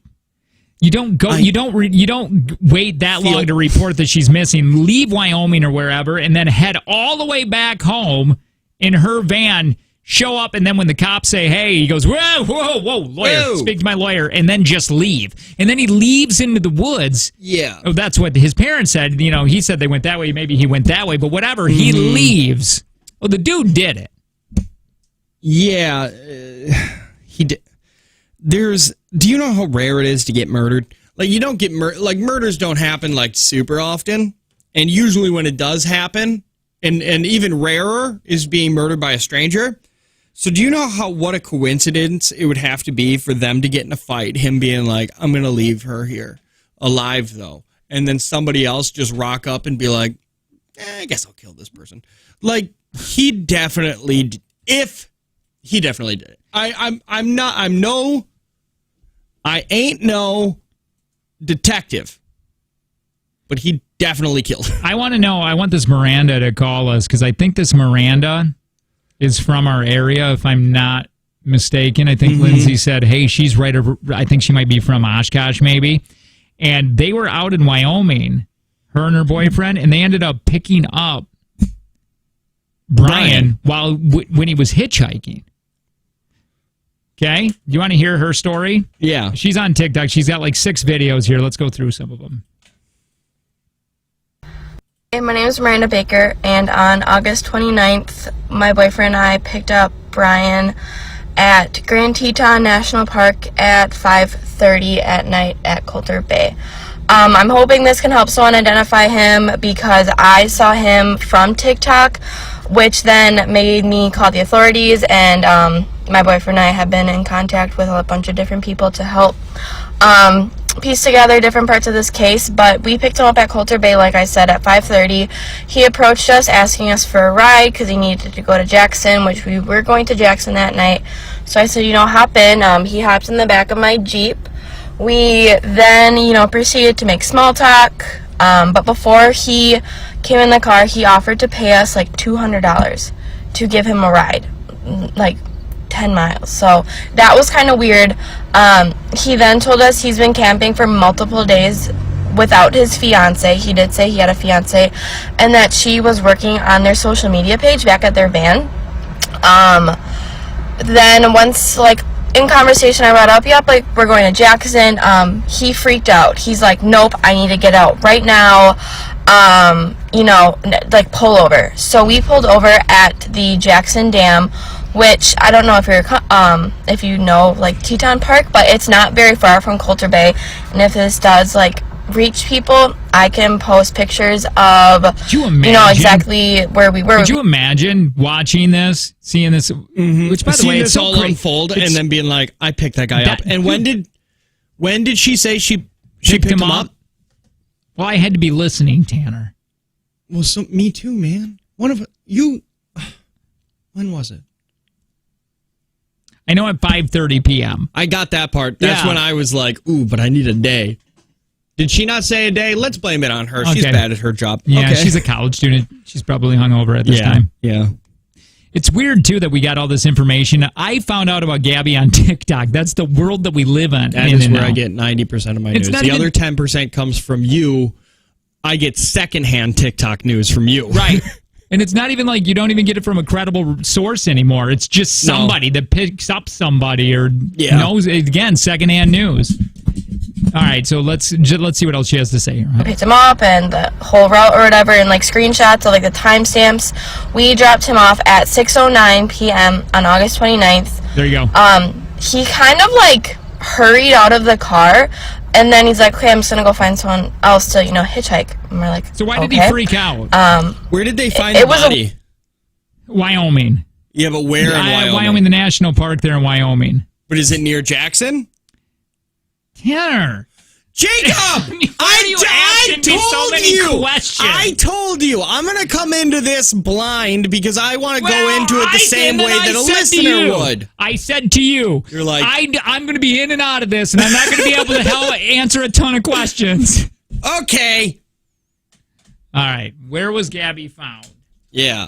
You don't go. You don't wait that long to report that she's missing. Leave Wyoming or wherever, and then head all the way back home in her van. Show up, and then when the cops say, "Hey," he goes, "Whoa, lawyer, speak to my lawyer," and then just leave. And then he leaves into the woods. Yeah. Oh, that's what his parents said. You know, he said they went that way. Maybe he went that way, but whatever. He leaves. Well, the dude did it. Yeah, he did. Do you know how rare it is to get murdered? Like, you don't get murders don't happen like super often, and usually when it does happen, and even rarer is being murdered by a stranger. So do you know what a coincidence it would have to be for them to get in a fight, him being like, I'm going to leave her here, alive though, and then somebody else just rock up and be like, I guess I'll kill this person. Like, he definitely did it. I ain't no detective, but he definitely killed her. I want this Miranda to call us, because I think this Miranda is from our area, if I'm not mistaken. I think Lindsay said, hey, she's right over, I think she might be from Oshkosh maybe. And they were out in Wyoming, her and her boyfriend, and they ended up picking up Brian when he was hitchhiking. Okay? You want to hear her story? Yeah. She's on TikTok. She's got like 6 videos here. Let's go through some of them. Hey, my name is Miranda Baker, and on August 29th, my boyfriend and I picked up Brian at Grand Teton National Park at 5:30 at night at Coulter Bay. I'm hoping this can help someone identify him, because I saw him from TikTok, which then made me call the authorities, and my boyfriend and I have been in contact with a bunch of different people to help piece together different parts of this case. But we picked him up at Coulter Bay, like I said, at 5:30. He approached us asking us for a ride because he needed to go to Jackson, which we were going to Jackson that night. So I said, hop in. He hopped in the back of my Jeep. We then, proceeded to make small talk. But before he came in the car, he offered to pay us like $200 to give him a ride, like 10 miles. So that was kind of weird. He then told us he's been camping for multiple days without his fiance. He did say he had a fiance, and that she was working on their social media page back at their van. Then once, in conversation, I brought up, we're going to Jackson. He freaked out. He's like, nope, I need to get out right now. Pull over. So we pulled over at the Jackson Dam, which I don't know if you know Teton Park, but it's not very far from Coulter Bay. And if this does reach people, I can post pictures of exactly where we were. Could you imagine watching this, seeing this? Which, by the way, it's all unfold, and then being like, I picked that guy up. And when did she say she picked him up? Well, I had to be listening, Tanner. Well, me too, man. When was it? I know at 5:30 p.m. I got that part. That's when I was like, ooh, but I need a day. Did she not say a day? Let's blame it on her. Okay. She's bad at her job. Yeah, she's a college student. She's probably hungover at this time. Yeah. It's weird, too, that we got all this information. I found out about Gabby on TikTok. That's the world that we live in. That is where I get 90% of my news. The other 10% comes from you. I get secondhand TikTok news from you. Right. And it's not even you don't even get it from a credible source anymore. It's just somebody that picks up somebody or knows, again, secondhand news. All right, so let's see what else she has to say here. I picked him up and the whole route or whatever, and screenshots of the timestamps. We dropped him off at 6:09 p.m. on August 29th. There you go. he kind of like hurried out of the car, and then he's like, okay, I'm just gonna go find someone else to, hitchhike. And we're like, So why did okay. he freak out? Where did they find the body? Wyoming. Yeah, but where in Wyoming? The national park there in Wyoming. But is it near Jackson? Tanner. Jacob! I told you. I'm going to come into this blind because I want to go into it the same way that a listener would. I said to you, you're like, I'm going to be in and out of this, and I'm not going to be able to answer a ton of questions. Okay. All right. Where was Gabby found? Yeah.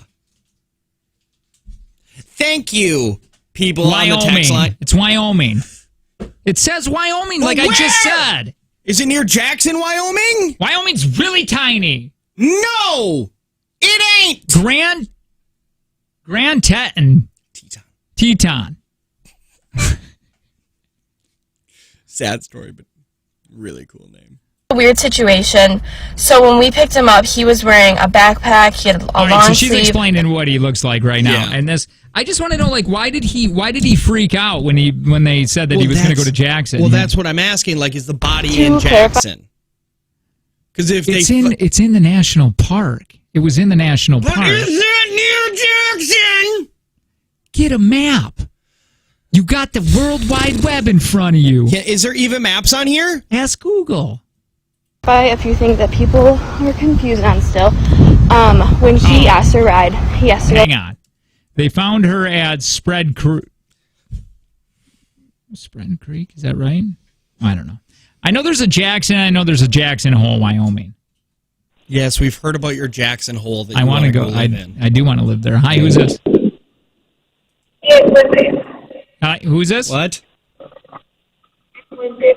Thank you, people Wyoming. on the text line. It's Wyoming. It says Wyoming, like I just said. Is it near Jackson, Wyoming? Wyoming's really tiny. No, it ain't. Grand Teton. Teton. Sad story, but really cool name. A weird situation. So when we picked him up, he was wearing a backpack. He had a All long right, so she's sleeve. explaining what he looks like right now, Yeah. and this. I just want to know, like, why did he freak out when they said that he was going to go to Jackson? Well, that's what I'm asking. Like, is the body in Jackson? Because if it's in the national park. It was in the national park. Is it near Jackson? Get a map. You got the World Wide Web in front of you. Yeah, is there even maps on here? Ask Google. By a few things that people are confused on still. When he asked her ride, he asked her. Hang on. They found her at Spread Creek. Spread Creek, is that right? I don't know. I know there's a Jackson. I know there's a Jackson Hole, Wyoming. Yes, we've heard about your Jackson Hole that I want to go. live in. I do want to live there. Hi, who's this? Hi, who's this? What? Let me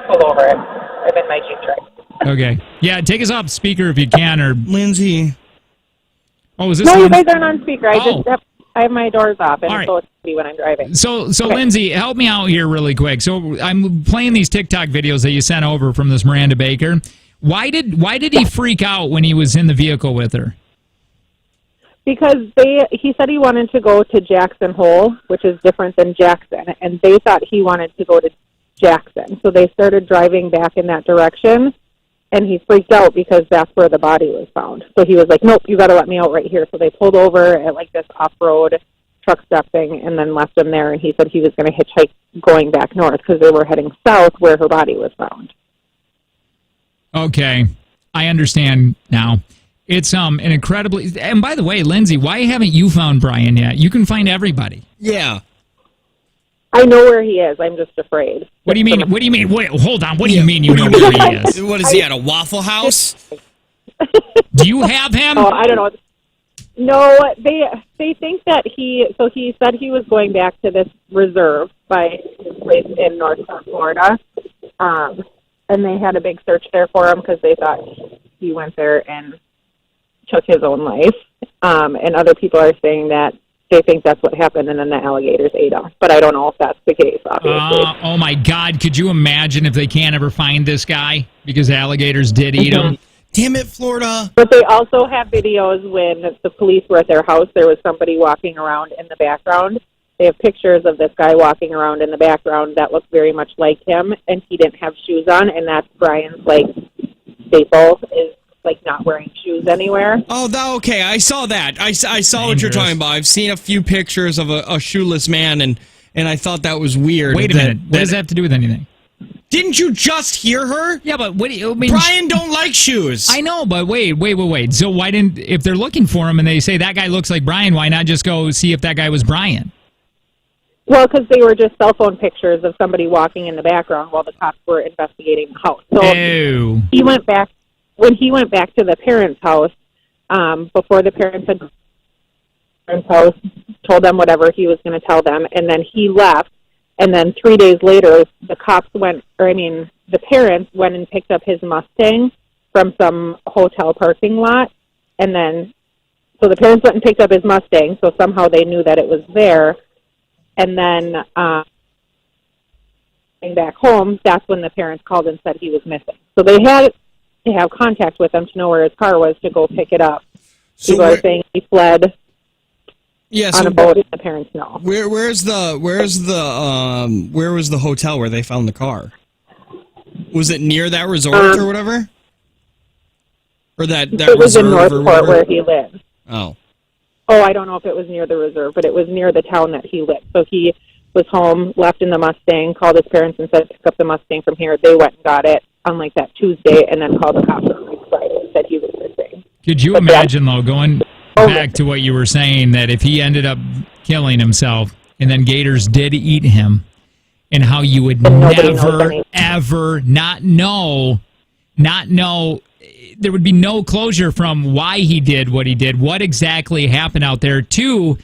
pull over it. I'm in my Jeep truck. Okay. Yeah, take us off speaker if you can, or Lindsay. Oh, is this? No, you Lindsay? guys aren't on speaker. I have my doors off, and All it's right. so it's me when I'm driving. So Okay. Lindsay, help me out here really quick. So I'm playing these TikTok videos that you sent over from this Miranda Baker. Why did he freak out when he was in the vehicle with her? Because he said he wanted to go to Jackson Hole, which is different than Jackson, and they thought he wanted to go to Jackson. So they started driving back in that direction, and he freaked out because that's where the body was found. So he was like, nope, you got to let me out right here. So they pulled over at like this off-road truck stop thing and then left him there, and he said he was going to hitchhike going back north because they were heading south where her body was found. Okay, I understand now. It's an incredibly. And by the way, Lindsay, why haven't you found Brian yet? You can find everybody. Yeah. I know where he is. I'm just afraid. What do you mean? What do you mean? Wait, hold on. What do you mean you know where he is? What is he at, a Waffle House? Do you have him? Oh, I don't know. No, they think that he said he was going back to this reserve by his place in North Florida, and they had a big search there for him because they thought he went there and took his own life. And other people are saying that they think that's what happened, and then the alligators ate him. But I don't know if that's the case, obviously. Oh, my God. Could you imagine if they can't ever find this guy because alligators did eat him? Damn it, Florida. But they also have videos when the police were at their house. There was somebody walking around in the background. They have pictures of this guy walking around in the background that looked very much like him, and he didn't have shoes on, and that's Brian's, staple is, not wearing shoes anywhere. Oh, okay. I saw that. I saw what you're talking about. I've seen a few pictures of a shoeless man, and I thought that was weird. Wait a minute. What does that have to do with anything? Didn't you just hear her? Yeah, but what do you mean? Brian don't like shoes. I know, but wait. So why didn't, if they're looking for him and they say that guy looks like Brian, why not just go see if that guy was Brian? Well, because they were just cell phone pictures of somebody walking in the background while the cops were investigating the house. So he went back, when he went back to the parents' house, before the parents had told them whatever he was going to tell them, and then he left. And then 3 days later, the parents went and picked up his Mustang from some hotel parking lot. And then, so the parents went and picked up his Mustang, so somehow they knew that it was there. And then, back home, that's when the parents called and said he was missing. So they had to have contact with him to know where his car was to go pick it up. So People are saying he fled Yeah, on so a boat, and the parents know. where was the hotel where they found the car? Was it near that resort or whatever? Or that It was in reserve or Northport whatever? where he lives. Oh. Oh, I don't know if it was near the reserve, but it was near the town that he lived. So he was home, left in the Mustang, called his parents and said, pick up the Mustang from here. They went and got it on like that Tuesday, and then called the cops on like Friday and said he was missing. Could you imagine, though, going back to what you were saying, that if he ended up killing himself and then gators did eat him, and how you would never, ever not know, there would be no closure from why he did what he did, what exactly happened out there. Two,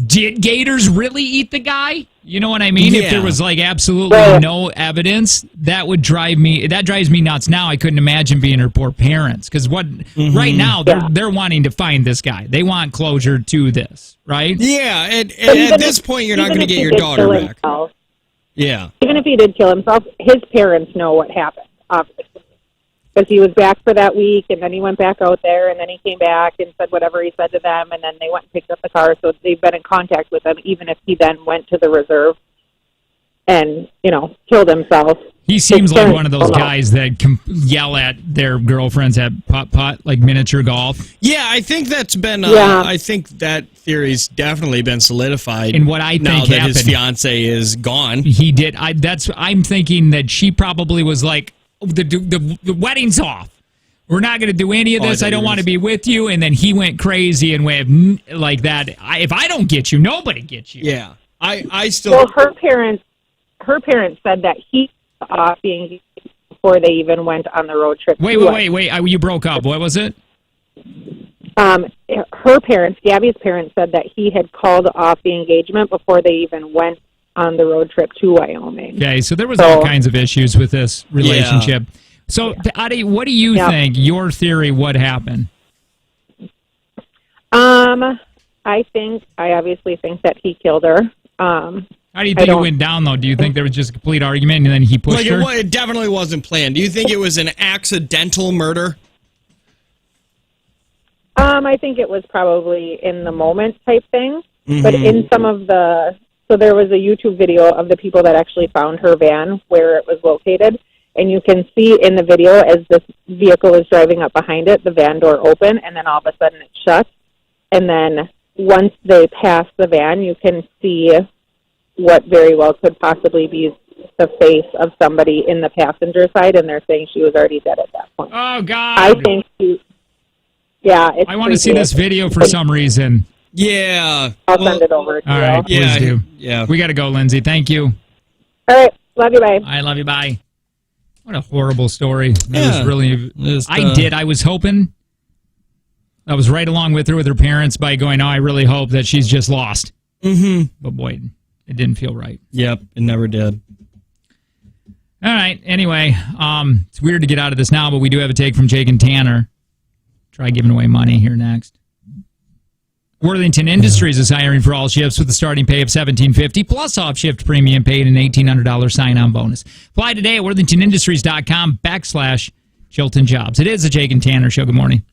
did gators really eat the guy? You know what I mean? Yeah. If there was like absolutely no evidence, that drives me nuts. Now I couldn't imagine being her poor parents, because right now they're wanting to find this guy. They want closure to this, right? Yeah, and at this point you're not going to get your daughter back. Yeah. Even if he did kill himself, his parents know what happened, obviously. Because he was back for that week, and then he went back out there, and then he came back and said whatever he said to them, and then they went and picked up the car. So they've been in contact with him, even if he then went to the reserve and, killed himself. He seems like one of those guys that can yell at their girlfriends at putt-putt, like miniature golf. Yeah, I think that's been. I think that theory's definitely been solidified. And what I think now that happened, his fiance is gone, he did. I'm thinking that she probably was like, the wedding's off. We're not going to do any of this. I don't want to be with you. And then he went crazy and went like that. If I don't get you, nobody gets you. Yeah, I still. Well, her parents said that he off being engaged before they even went on the road trip. Wait. You broke up. What was it? Her parents, Gabby's parents, said that he had called off the engagement before they even went on the road trip to Wyoming. Okay, so there was all kinds of issues with this relationship. Yeah. So, Adi, what do you think? Your theory? What happened? I obviously think that he killed her. How do you think it went down, though? Do you think there was just a complete argument and then he pushed her? It definitely wasn't planned. Do you think it was an accidental murder? I think it was probably in the moment type thing. Mm-hmm. But in some of so there was a YouTube video of the people that actually found her van where it was located. And you can see in the video as this vehicle is driving up behind it, the van door open, and then all of a sudden it shuts. And then once they pass the van, you can see what very well could possibly be the face of somebody in the passenger side, and they're saying she was already dead at that point. Oh, God. I think I want to see this video for some reason. Yeah. I'll send it over to you. All right, please do. Yeah. We got to go, Lindsay. Thank you. All right. Love you. Bye. I love you. Bye. What a horrible story. Yeah. I was hoping. I was right along with her with her parents by going, I really hope that she's just lost. Mm-hmm. But boy, it didn't feel right. Yep, it never did. All right. Anyway, it's weird to get out of this now, but we do have a take from Jake and Tanner. Try giving away money here next. Worthington Industries is hiring for all shifts with a starting pay of $17.50 plus off-shift premium paid and $1,800 sign-on bonus. Apply today at worthingtonindustries.com/Chilton Jobs. It is the Jake and Tanner Show. Good morning.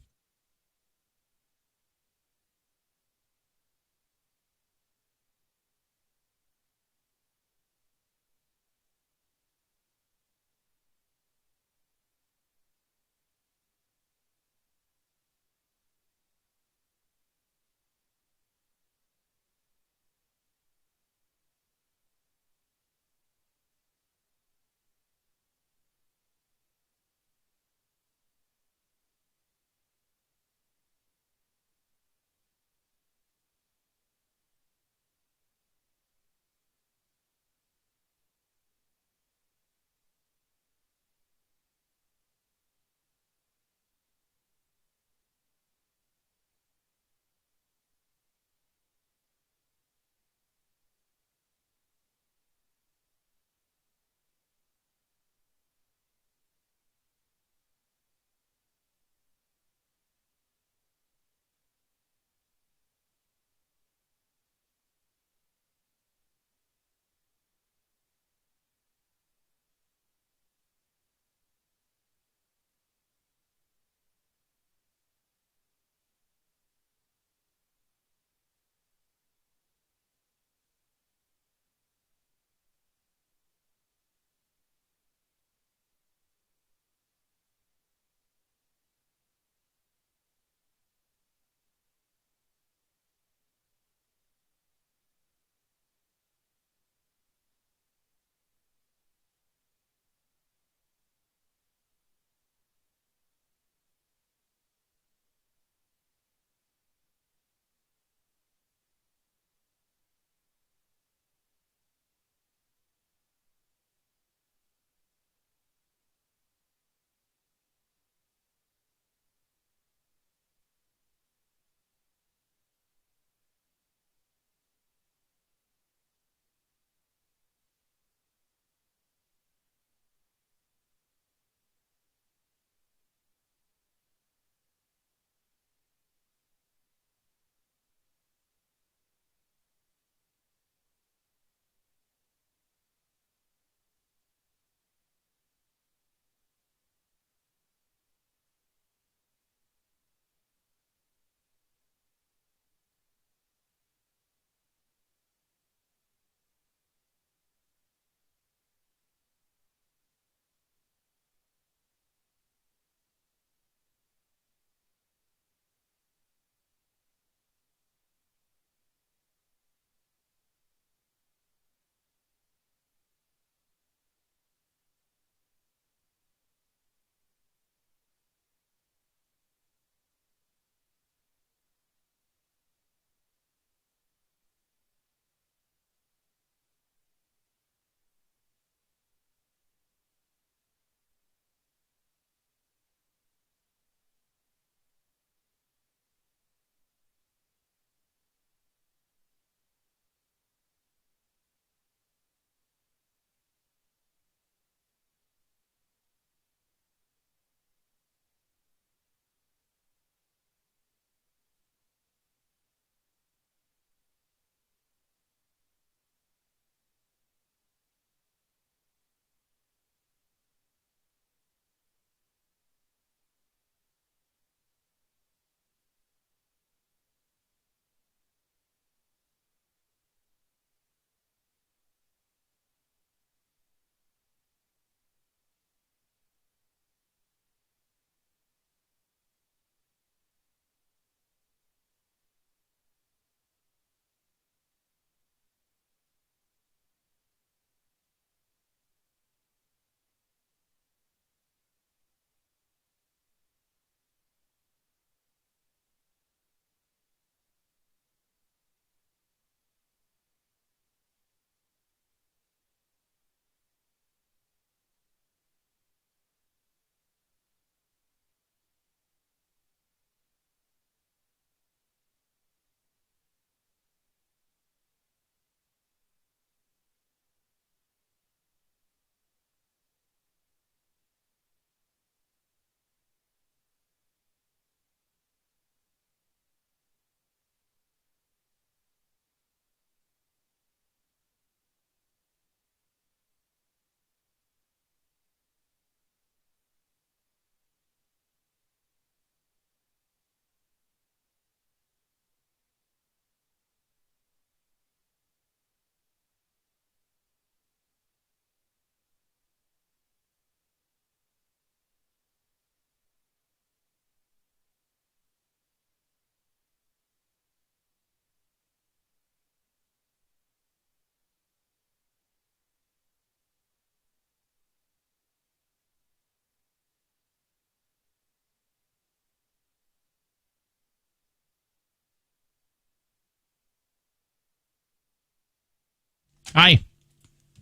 Hi.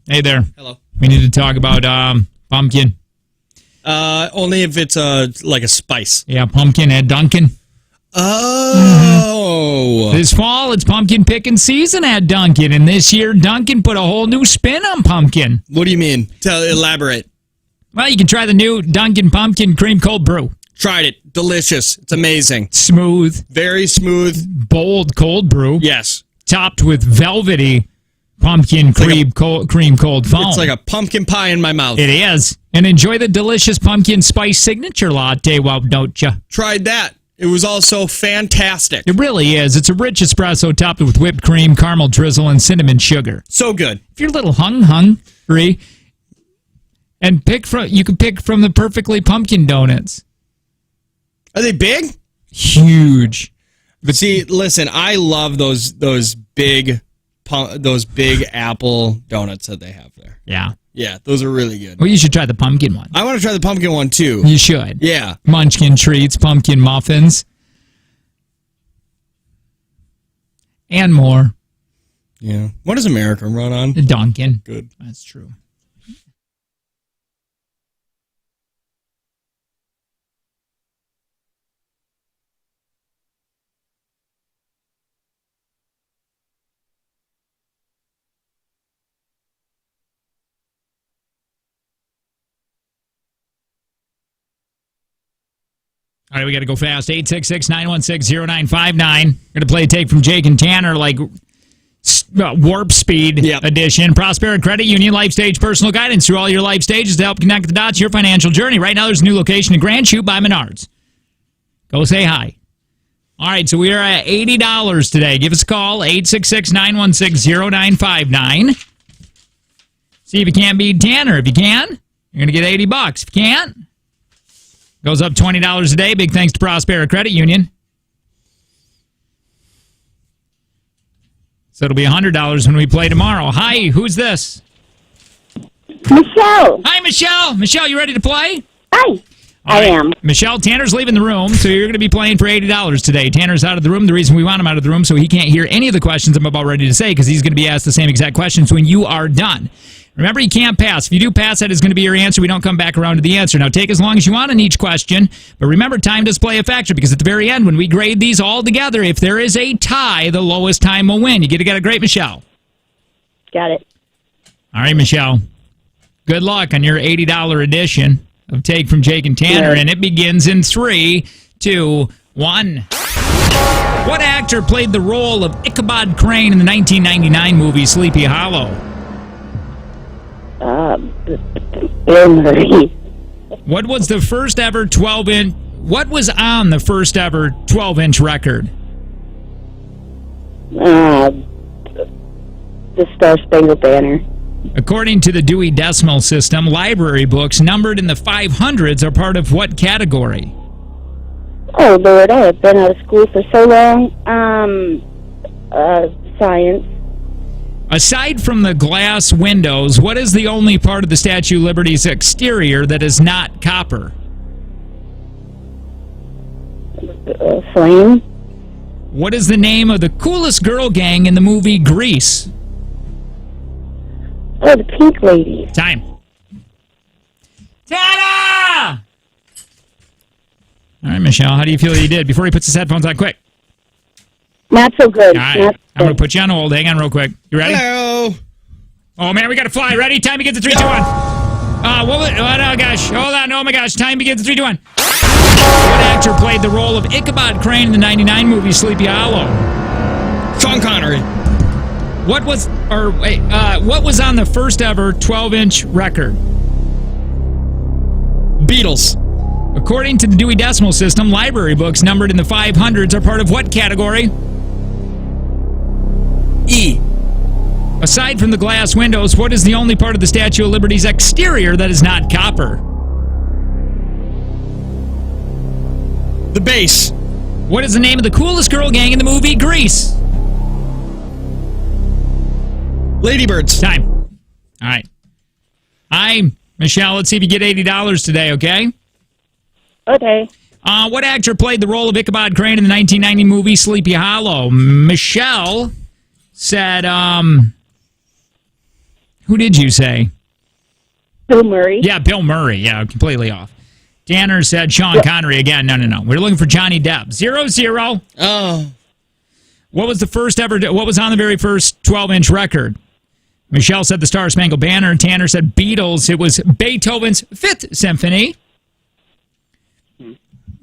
Hey there. Hello. We need to talk about pumpkin. Only if it's like a spice. Yeah, pumpkin at Dunkin'. Oh. This fall, it's pumpkin picking season at Dunkin', and this year, Dunkin' put a whole new spin on pumpkin. What do you mean? Elaborate. Well, you can try the new Dunkin' Pumpkin Cream Cold Brew. Tried it. Delicious. It's amazing. Smooth. Very smooth. Bold cold brew. Yes. Topped with velvety pumpkin cream cold foam. It's like a pumpkin pie in my mouth. It is. And enjoy the delicious pumpkin spice signature latte, well, don't you? Tried that. It was also fantastic. It really is. It's a rich espresso topped with whipped cream, caramel drizzle, and cinnamon sugar. So good. If you're a little hungry, and you can pick from the perfectly pumpkin donuts. Are they big? Huge. But see, listen, I love those big apple donuts that they have there. Yeah. Yeah, those are really good. Well, you should try the pumpkin one. I want to try the pumpkin one too. You should. Yeah. Munchkin treats, pumpkin muffins, and more. Yeah. What does America run on? Dunkin'. Good. That's true. All right, we got to go fast. 866-916-0959. Going to play a take from Jake and Tanner, like Warp Speed edition. Prosperity Credit Union Life Stage Personal Guidance through all your life stages to help connect the dots to your financial journey. Right now, there's a new location in Grand Chute by Menards. Go say hi. All right, so we are at $80 today. Give us a call, 866-916-0959. See if you can't beat Tanner. If you can, you're going to get $80. If you can't, goes up $20 a day. Big thanks to Prospera Credit Union. So it'll be $100 when we play tomorrow. Hi, who's this? Michelle. Hi, Michelle. Michelle, you ready to play? Hi. I am. Michelle, Tanner's leaving the room, so you're going to be playing for $80 today. Tanner's out of the room. The reason we want him out of the room so he can't hear any of the questions I'm about ready to say because he's going to be asked the same exact questions when you are done. Remember, you can't pass. If you do pass, that is going to be your answer. We don't come back around to the answer. Now, take as long as you want on each question, but remember, time does play a factor because at the very end, when we grade these all together, if there is a tie, the lowest time will win. You get a great Michelle. Got it. All right, Michelle. Good luck on your $80 edition of Take from Jake and Tanner, and it begins in 3, 2, 1. What actor played the role of Ichabod Crane in the 1999 movie Sleepy Hollow? Bill Murray. What was the first ever 12-inch? What was on the first ever 12-inch record? The Star Spangled Banner. According to the Dewey Decimal System, library books numbered in the 500s are part of what category? Oh, Lord, I have been out of school for so long. Science. Aside from the glass windows, what is the only part of the Statue of Liberty's exterior that is not copper? Flame. What is the name of the coolest girl gang in the movie Grease? Oh, the Pink Lady. Time. Ta-da! All right, Michelle, how do you feel you did? Before he puts his headphones on, quick. Not so good. All right, I'm going to put you on hold. Hang on real quick. You ready? Hello. Oh, man, we got to fly. Ready? Time begins at 3, 2, 1. Oh, no, gosh. Hold on. Oh, my gosh. Time begins at 3, 2, 1. What actor played the role of Ichabod Crane in the 99 movie Sleepy Hollow? Sean Connery. What was on the first ever 12-inch record? Beatles. According to the Dewey Decimal System, library books numbered in the 500s are part of what category? E. Aside from the glass windows, what is the only part of the Statue of Liberty's exterior that is not copper? The base. What is the name of the coolest girl gang in the movie Grease? Ladybirds. Time. All right. Hi, Michelle. Let's see if you get $80 today, okay? Okay. What actor played the role of Ichabod Crane in the 1990 movie Sleepy Hollow? Michelle said, Who did you say? Bill Murray. Yeah, Bill Murray. Yeah, completely off. Tanner said Sean Connery again. No. We're looking for Johnny Depp. 0-0. Oh. What was the first ever? What was on the very first 12-inch record? Michelle said the Star Spangled Banner. Tanner said Beatles. It was Beethoven's Fifth Symphony.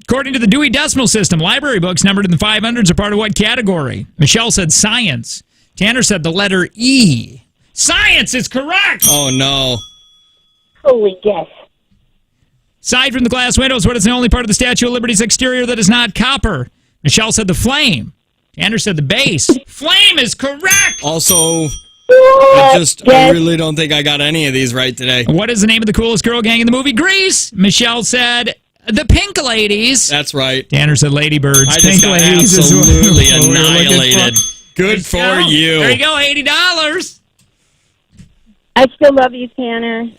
According to the Dewey Decimal System, library books numbered in the 500s are part of what category? Michelle said science. Tanner said the letter E. Science is correct! Oh, no. Holy guess. Aside from the glass windows, what is the only part of the Statue of Liberty's exterior that is not copper? Michelle said the flame. Tanner said the base. Flame is correct! Also, I really don't think I got any of these right today. What is the name of the coolest girl gang in the movie Grease? Michelle said the Pink Ladies. That's right. Tanner said Ladybirds. I Pink just got Ladies absolutely is what we were looking for. annihilated. Good for you. There you go, $80. I still love you, Tanner.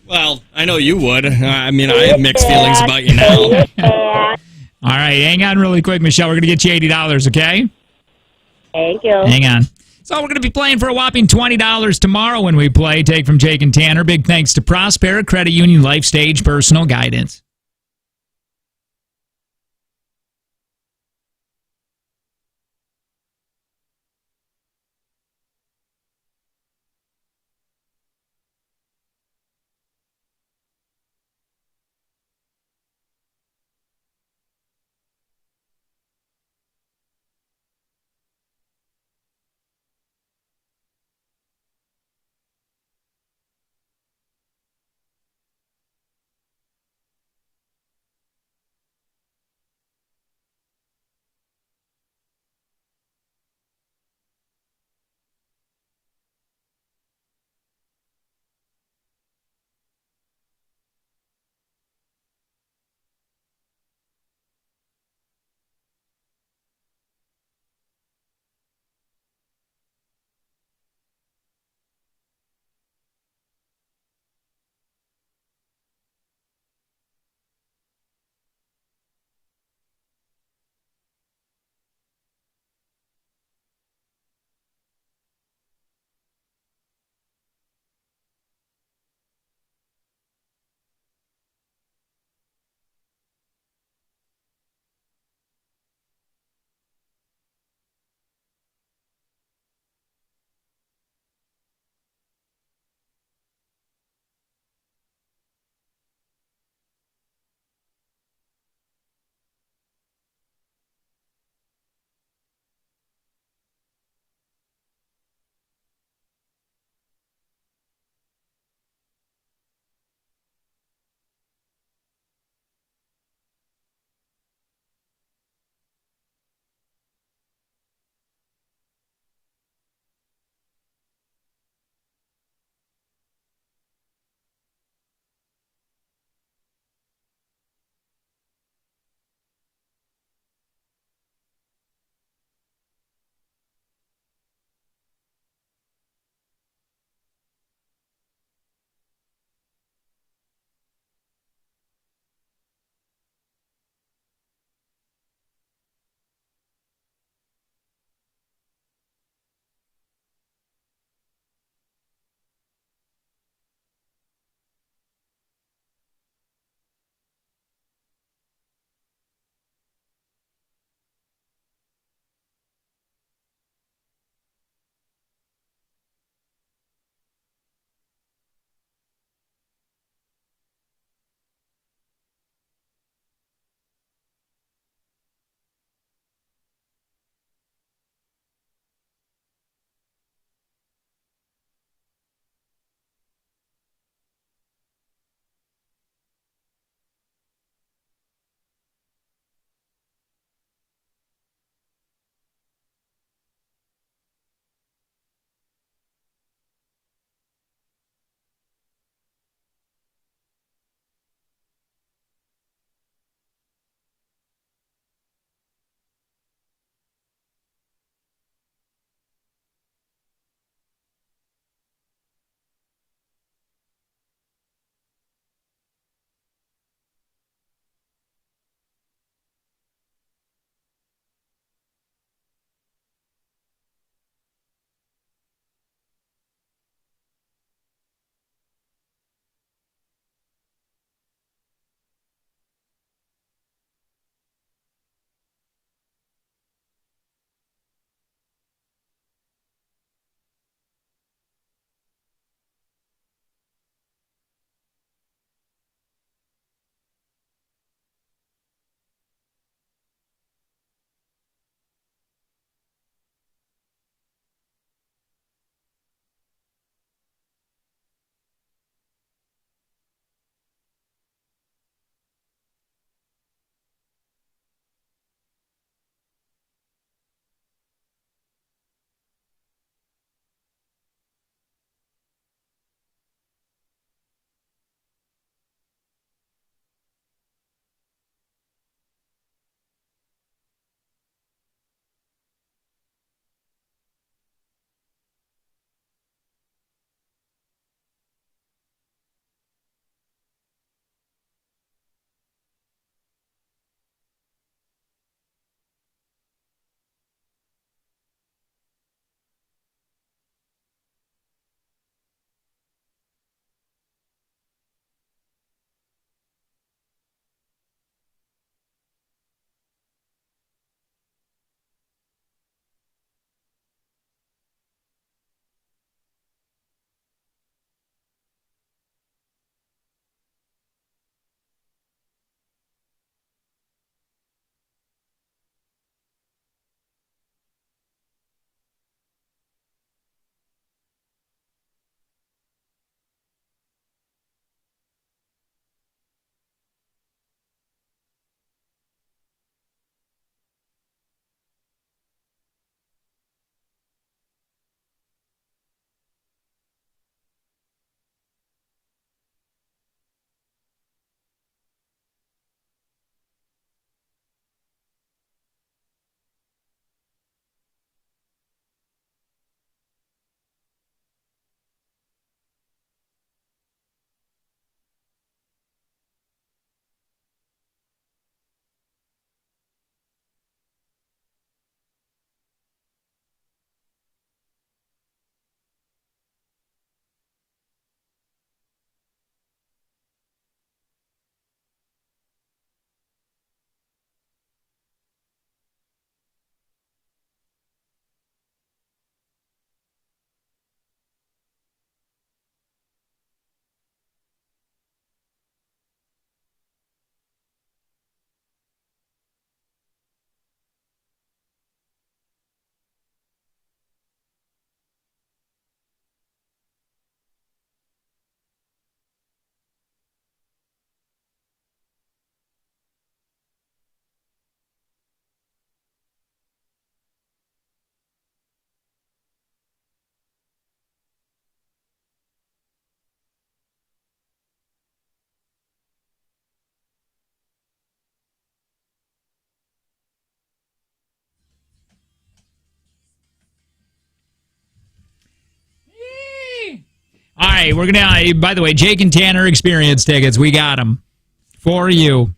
Well, I know you would. I mean, I have mixed feelings about you now. All right, hang on really quick, Michelle. We're going to get you $80, okay? Thank you. Hang on. So we're going to be playing for a whopping $20 tomorrow when we play Take from Jake and Tanner. Big thanks to Prospera Credit Union Life Stage Personal Guidance. All right, we're going to, by the way, Jake and Tanner experience tickets. We got them for you.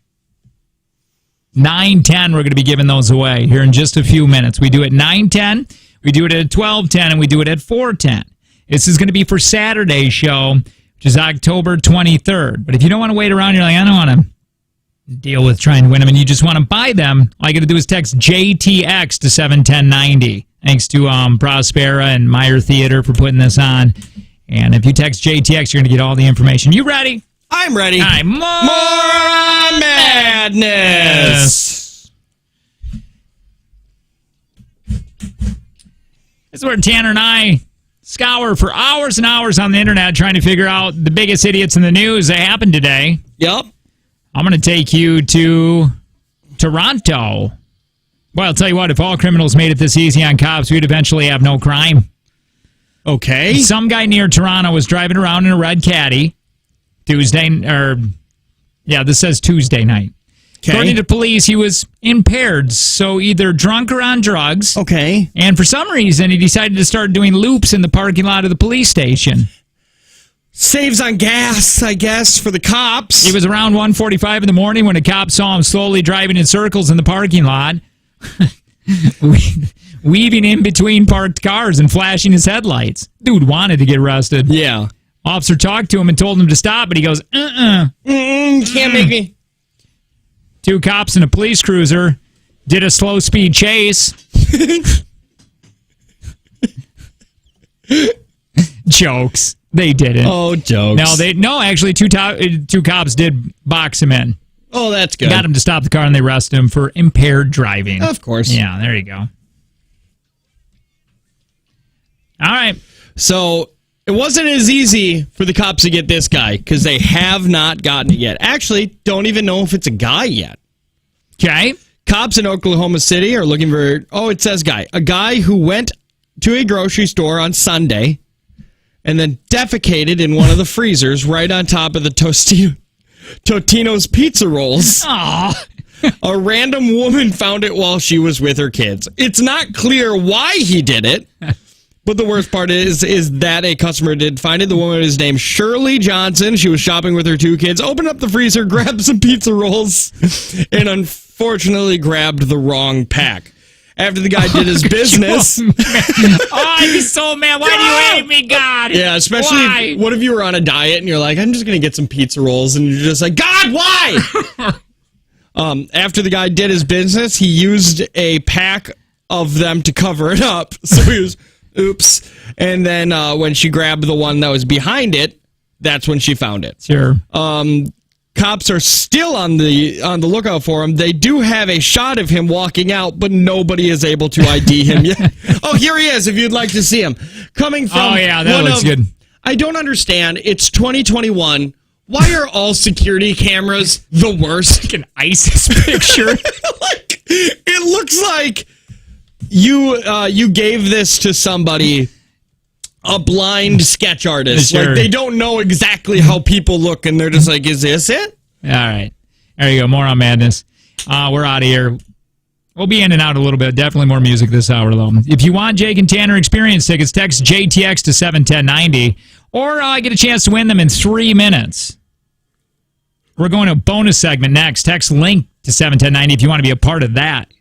9:10, we're going to be giving those away here in just a few minutes. We do it 9:10, we do it at 12:10, and we do it at 4:10. This is going to be for Saturday's show, which is October 23rd. But if you don't want to wait around, you're like, I don't want to deal with trying to win them, and you just want to buy them, all you got to do is text JTX to 71090. Thanks to Prospera and Meyer Theater for putting this on. And if you text JTX, you're going to get all the information. You ready? I'm ready. All right, more on madness. This is where Tanner and I scour for hours and hours on the internet trying to figure out the biggest idiots in the news that happened today. Yep. I'm going to take you to Toronto. Well, I'll tell you what, if all criminals made it this easy on cops, we'd eventually have no crime. Okay. Some guy near Toronto was driving around in a red caddy this says Tuesday night. Okay. According to police, he was impaired, so either drunk or on drugs. Okay. And for some reason, he decided to start doing loops in the parking lot of the police station. Saves on gas, I guess, for the cops. It was around 1:45 in the morning when a cop saw him slowly driving in circles in the parking lot, weaving in between parked cars and flashing his headlights. Dude wanted to get arrested. Yeah. Officer talked to him and told him to stop, but he goes, Can't make me. Two cops and a police cruiser did a slow-speed chase. Jokes. They didn't. Oh, jokes. Actually, two cops did box him in. Oh, that's good. Got him to stop the car, and they arrested him for impaired driving. Of course. Yeah, there you go. All right. So it wasn't as easy for the cops to get this guy because they have not gotten it yet. Actually, don't even know if it's a guy yet. Okay. Cops in Oklahoma City are looking for, it says guy. A guy who went to a grocery store on Sunday and then defecated in one of the freezers right on top of the Totino's pizza rolls. Aww. A random woman found it while she was with her kids. It's not clear why he did it, but the worst part is that a customer did find it. The woman is named Shirley Johnson. She was shopping with her two kids, opened up the freezer, grabbed some pizza rolls, and unfortunately grabbed the wrong pack. After the guy did his business. I'd be so mad. Why do you hate me, God? Yeah, especially what if you were on a diet and you're like, I'm just going to get some pizza rolls, and you're just like, God, why? After the guy did his business, he used a pack of them to cover it up. So he was, oops. And then when she grabbed the one that was behind it, that's when she found it. Sure. Cops are still on the lookout for him. They do have a shot of him walking out, but nobody is able to ID him yet. Oh, here he is, if you'd like to see him. Coming from that looks good. I don't understand. It's 2021. Why are all security cameras the worst? Like an ISIS picture. Like, it looks like you gave this to somebody, a blind sketch artist. Sure. Like, they don't know exactly how people look, and they're just like, is this it? All right. There you go. More on madness. We're out of here. We'll be in and out a little bit. Definitely more music this hour, though. If you want Jake and Tanner experience tickets, text JTX to 71090, or get a chance to win them in 3 minutes. We're going to a bonus segment next. Text link to 71090 if you want to be a part of that.